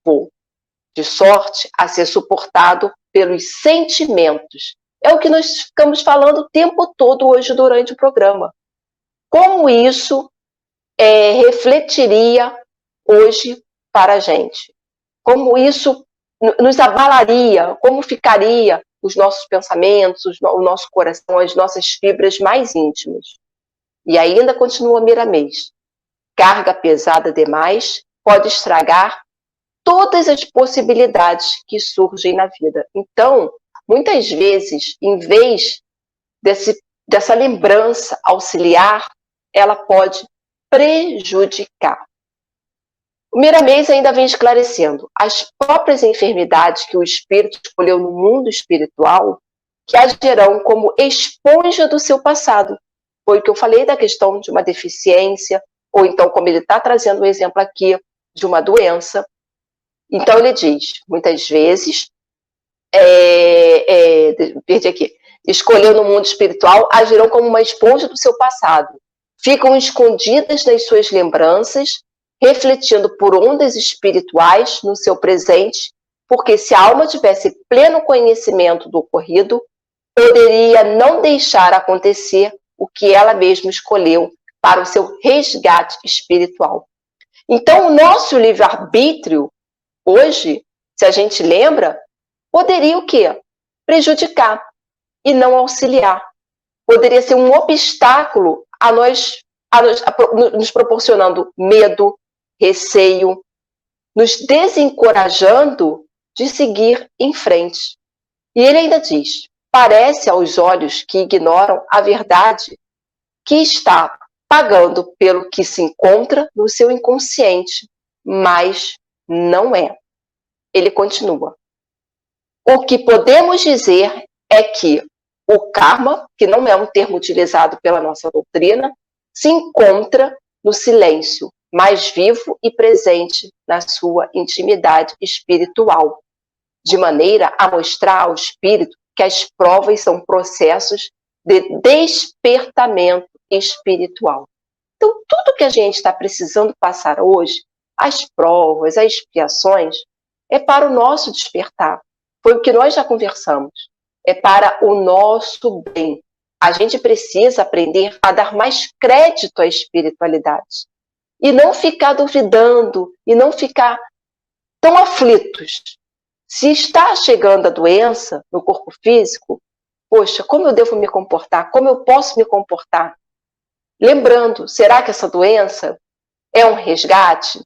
[SPEAKER 4] de sorte a ser suportado pelos sentimentos. É o que nós ficamos falando o tempo todo hoje durante o programa. Como isso refletiria hoje para a gente? Como isso nos abalaria? Como ficaria os nossos pensamentos, o nosso coração, as nossas fibras mais íntimas? E ainda continua Miramês. Carga pesada demais pode estragar todas as possibilidades que surgem na vida. Então, muitas vezes, em vez dessa lembrança auxiliar, ela pode prejudicar. O Miramês ainda vem esclarecendo as próprias enfermidades que o espírito escolheu no mundo espiritual, que agirão como esponja do seu passado. Foi o que eu falei da questão de uma deficiência, ou então, como ele está trazendo o exemplo aqui, de uma doença. Então, ele diz, muitas vezes, perdi aqui, escolheu no mundo espiritual, agirão como uma esponja do seu passado. Ficam escondidas nas suas lembranças, refletindo por ondas espirituais no seu presente, porque se a alma tivesse pleno conhecimento do ocorrido, poderia não deixar acontecer o que ela mesma escolheu para o seu resgate espiritual. Então, o nosso livre-arbítrio, hoje, se a gente lembra, poderia o quê? Prejudicar e não auxiliar. Poderia ser um obstáculo nos proporcionando medo, receio, nos desencorajando de seguir em frente. E ele ainda diz, parece aos olhos que ignoram a verdade que está pagando pelo que se encontra no seu inconsciente, mas não é. Ele continua. O que podemos dizer é que o karma, que não é um termo utilizado pela nossa doutrina, se encontra no silêncio, mais vivo e presente na sua intimidade espiritual, de maneira a mostrar ao espírito que as provas são processos de despertamento espiritual. Então, tudo que a gente está precisando passar hoje, as provas, as expiações, é para o nosso despertar. Foi o que nós já conversamos. É para o nosso bem. A gente precisa aprender a dar mais crédito à espiritualidade. E não ficar duvidando, e não ficar tão aflitos. Se está chegando a doença no corpo físico, poxa, como eu devo me comportar? Como eu posso me comportar? Lembrando, será que essa doença é um resgate?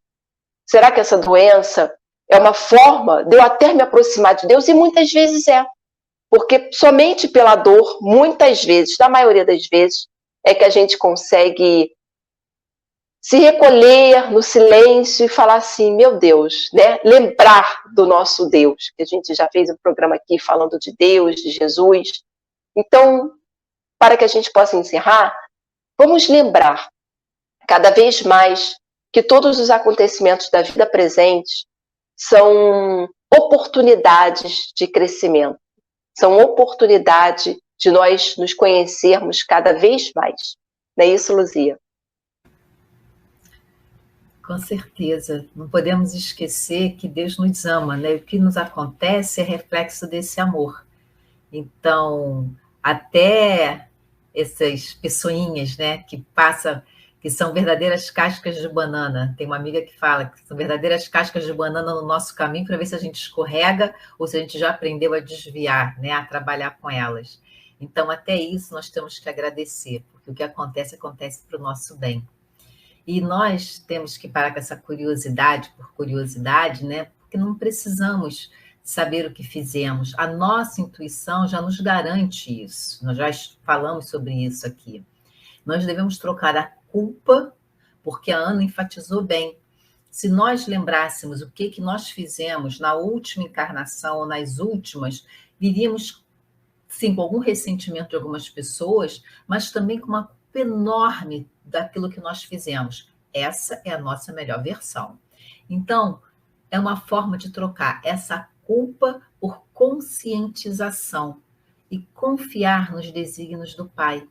[SPEAKER 4] Será que essa doença é uma forma de eu até me aproximar de Deus? E muitas vezes é. Porque somente pela dor, muitas vezes, na maioria das vezes, é que a gente consegue se recolher no silêncio e falar assim, meu Deus, né? Lembrar do nosso Deus, que a gente já fez um programa aqui falando de Deus, de Jesus. Então, para que a gente possa encerrar, vamos lembrar cada vez mais que todos os acontecimentos da vida presente são oportunidades de crescimento, são oportunidade de nós nos conhecermos cada vez mais. Não é isso, Luzia?
[SPEAKER 2] Com certeza. Não podemos esquecer que Deus nos ama, né? O que nos acontece é reflexo desse amor. Então, até essas pessoinhas, né, que são verdadeiras cascas de banana. Tem uma amiga que fala que são verdadeiras cascas de banana no nosso caminho para ver se a gente escorrega ou se a gente já aprendeu a desviar, né, a trabalhar com elas. Então, até isso nós temos que agradecer, porque o que acontece para o nosso bem. E nós temos que parar com essa curiosidade por curiosidade, né, porque não precisamos saber o que fizemos. A nossa intuição já nos garante isso. Nós já falamos sobre isso aqui. Nós devemos trocar a culpa, porque a Ana enfatizou bem. Se nós lembrássemos o que nós fizemos na última encarnação ou nas últimas, viríamos, sim, com algum ressentimento de algumas pessoas, mas também com uma culpa enorme daquilo que nós fizemos. Essa é a nossa melhor versão. Então, é uma forma de trocar essa culpa por conscientização e confiar nos desígnios do Pai.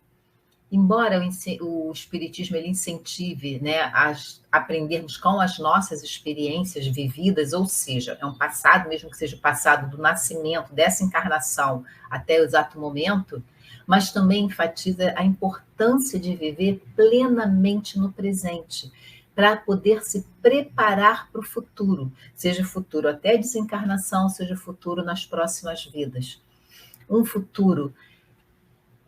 [SPEAKER 2] Embora o Espiritismo ele incentive, né, a aprendermos com as nossas experiências vividas, ou seja, é um passado, mesmo que seja o passado do nascimento, dessa encarnação até o exato momento, mas também enfatiza a importância de viver plenamente no presente, para poder se preparar para o futuro, seja futuro até a desencarnação, seja futuro nas próximas vidas. Um futuro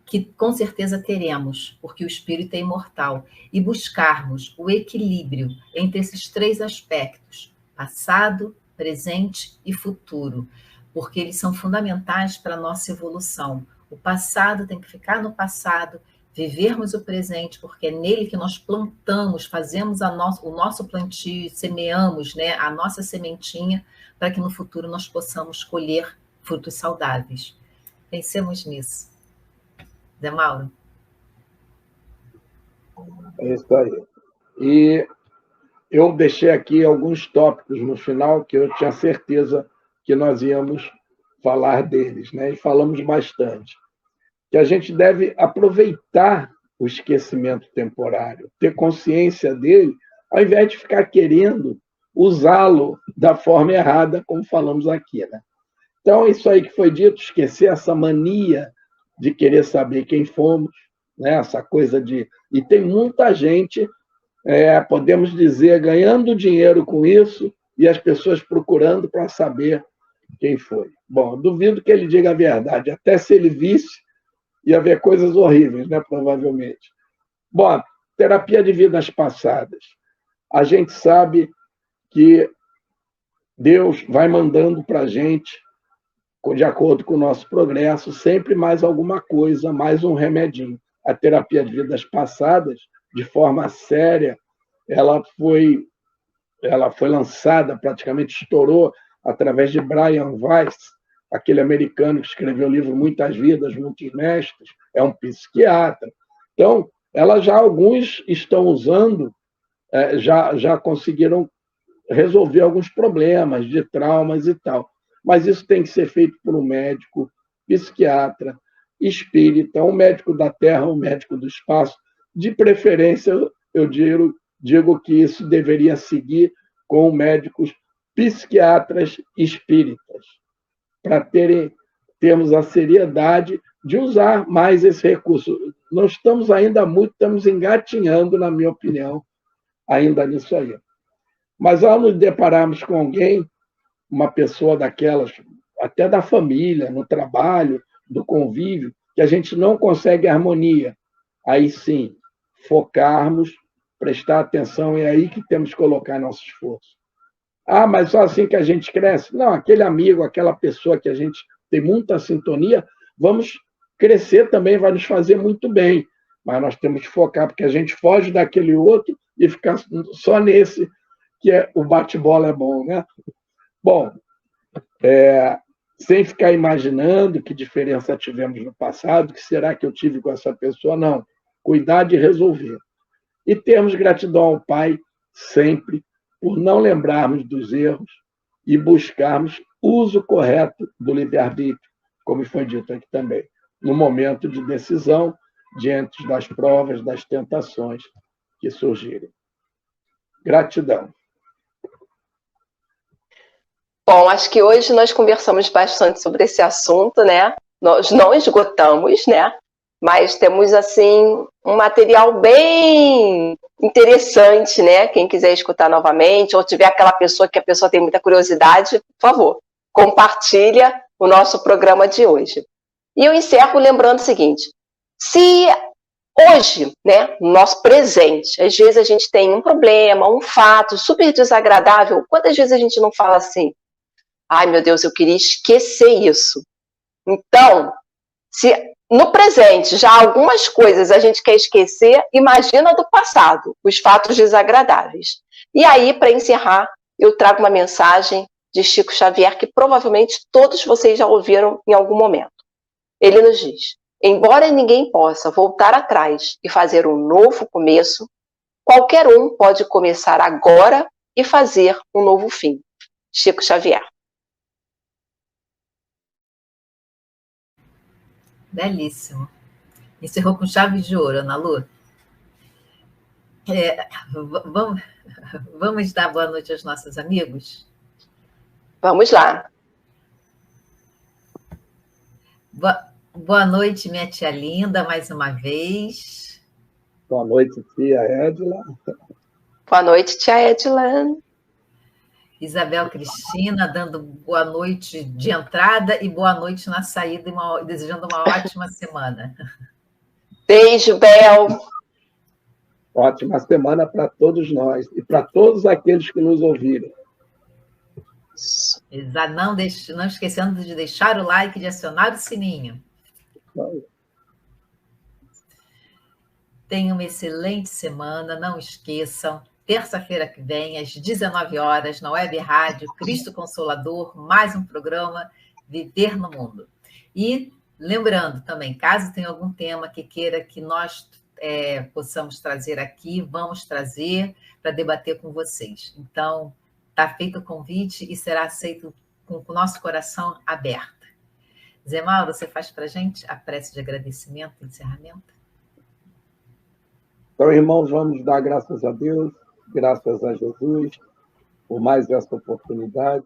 [SPEAKER 2] que com certeza teremos, porque o espírito é imortal, e buscarmos o equilíbrio entre esses três aspectos, passado, presente e futuro, porque eles são fundamentais para a nossa evolução. O passado tem que ficar no passado, vivermos o presente, porque é nele que nós plantamos, fazemos o nosso plantio, semeamos, né, a nossa sementinha, para que no futuro nós possamos colher frutos saudáveis. Pensemos nisso. Zé Mauro?
[SPEAKER 3] É isso aí. E eu deixei aqui alguns tópicos no final que eu tinha certeza que nós íamos falar deles, né? E falamos bastante. Que a gente deve aproveitar o esquecimento temporário, ter consciência dele, ao invés de ficar querendo usá-lo da forma errada, como falamos aqui, né? Então, isso aí que foi dito, esquecer essa mania de querer saber quem fomos, né? Essa coisa de... E tem muita gente, podemos dizer, ganhando dinheiro com isso e as pessoas procurando para saber quem foi. Bom, duvido que ele diga a verdade, até se ele visse, ia ver coisas horríveis, né? Provavelmente. Bom, terapia de vidas passadas. A gente sabe que Deus vai mandando para a gente, de acordo com o nosso progresso, sempre mais alguma coisa, mais um remedinho. a terapia de vidas passadas, de forma séria, ela foi lançada, praticamente estourou, através de Brian Weiss, aquele americano que escreveu o livro Muitas Vidas, Muitos Mestres, é um psiquiatra. Então, alguns estão usando, já conseguiram resolver alguns problemas de traumas e tal. Mas isso tem que ser feito por um médico, psiquiatra, espírita, um médico da Terra, um médico do espaço. De preferência, eu digo que isso deveria seguir com médicos psiquiatras espíritas, para termos a seriedade de usar mais esse recurso. Nós estamos engatinhando, na minha opinião, ainda nisso aí. Mas ao nos depararmos com alguém, uma pessoa daquelas, até da família, no trabalho, do convívio, que a gente não consegue harmonia, aí sim, focarmos, prestar atenção, é aí que temos que colocar nosso esforço. Ah, mas só assim que a gente cresce? Não, aquele amigo, aquela pessoa que a gente tem muita sintonia, vamos crescer também, vai nos fazer muito bem. Mas nós temos que focar, porque a gente foge daquele outro e ficar só nesse, que é o bate-bola é bom, né? Bom, sem ficar imaginando que diferença tivemos no passado, que será que eu tive com essa pessoa, não. Cuidar de resolver. E termos gratidão ao Pai sempre, por não lembrarmos dos erros e buscarmos uso correto do livre-arbítrio, como foi dito aqui também, no momento de decisão, diante das provas, das tentações que surgirem. Gratidão.
[SPEAKER 4] Bom, acho que hoje nós conversamos bastante sobre esse assunto, né? Nós não esgotamos, né? Mas temos, assim, um material bem interessante, né? Quem quiser escutar novamente, ou tiver aquela pessoa que a pessoa tem muita curiosidade, por favor, compartilha o nosso programa de hoje. E eu encerro lembrando o seguinte, se hoje, né, no nosso presente, às vezes a gente tem um problema, um fato super desagradável, quantas vezes a gente não fala assim, ai meu Deus, eu queria esquecer isso. Então, se no presente já algumas coisas a gente quer esquecer, imagina do passado, os fatos desagradáveis. E aí, para encerrar, eu trago uma mensagem de Chico Xavier que provavelmente todos vocês já ouviram em algum momento. Ele nos diz, embora ninguém possa voltar atrás e fazer um novo começo, qualquer um pode começar agora e fazer um novo fim. Chico Xavier.
[SPEAKER 2] Belíssimo. Encerrou com chave de ouro, Ana Lu. Vamos dar boa noite aos nossos amigos?
[SPEAKER 4] Vamos lá.
[SPEAKER 2] Boa noite, minha tia linda, mais uma vez.
[SPEAKER 3] Boa noite, tia Edila.
[SPEAKER 4] Boa noite, tia Edila.
[SPEAKER 2] Isabel Cristina, dando boa noite de entrada e boa noite na saída, desejando uma ótima semana.
[SPEAKER 4] Beijo, Bel.
[SPEAKER 3] Ótima semana para todos nós e para todos aqueles que nos ouviram.
[SPEAKER 2] Não esquecendo de deixar o like, de acionar o sininho. Tenham uma excelente semana, não esqueçam. Terça-feira que vem, às 19 horas, na Web Rádio Cristo Consolador, mais um programa Viver no Mundo. E lembrando também, caso tenha algum tema que queira que nós possamos trazer aqui, vamos trazer para debater com vocês. Então, está feito o convite e será aceito com o nosso coração aberto. Zé Mauro, você faz para a gente a prece de agradecimento e encerramento?
[SPEAKER 3] Então, irmãos, vamos dar graças a Deus, graças a Jesus, por mais essa oportunidade.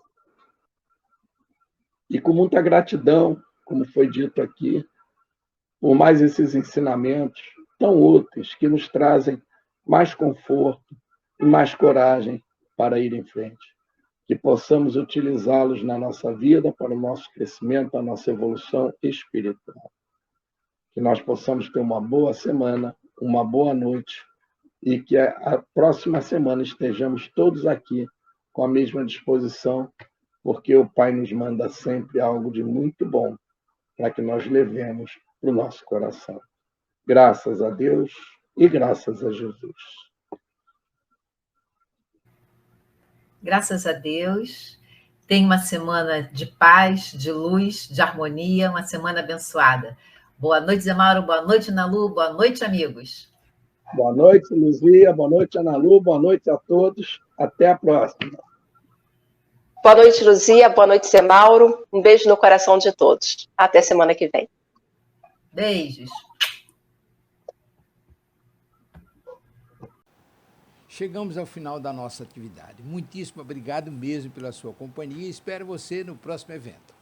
[SPEAKER 3] E com muita gratidão, como foi dito aqui, por mais esses ensinamentos tão úteis que nos trazem mais conforto e mais coragem para ir em frente. Que possamos utilizá-los na nossa vida para o nosso crescimento, a nossa evolução espiritual. Que nós possamos ter uma boa semana, uma boa noite, e que a próxima semana estejamos todos aqui com a mesma disposição, porque o Pai nos manda sempre algo de muito bom para que nós levemos para o nosso coração. Graças a Deus e graças a Jesus.
[SPEAKER 2] Graças a Deus. Tenha uma semana de paz, de luz, de harmonia, uma semana abençoada. Boa noite, Zé Mauro. Boa noite, Nalu. Boa noite, amigos.
[SPEAKER 3] Boa noite, Luzia. Boa noite, Ana Lu. Boa noite a todos. Até a próxima.
[SPEAKER 4] Boa noite, Luzia. Boa noite, Zé Mauro. Um beijo no coração de todos. Até semana que vem.
[SPEAKER 2] Beijos.
[SPEAKER 1] Chegamos ao final da nossa atividade. Muitíssimo obrigado mesmo pela sua companhia e espero você no próximo evento.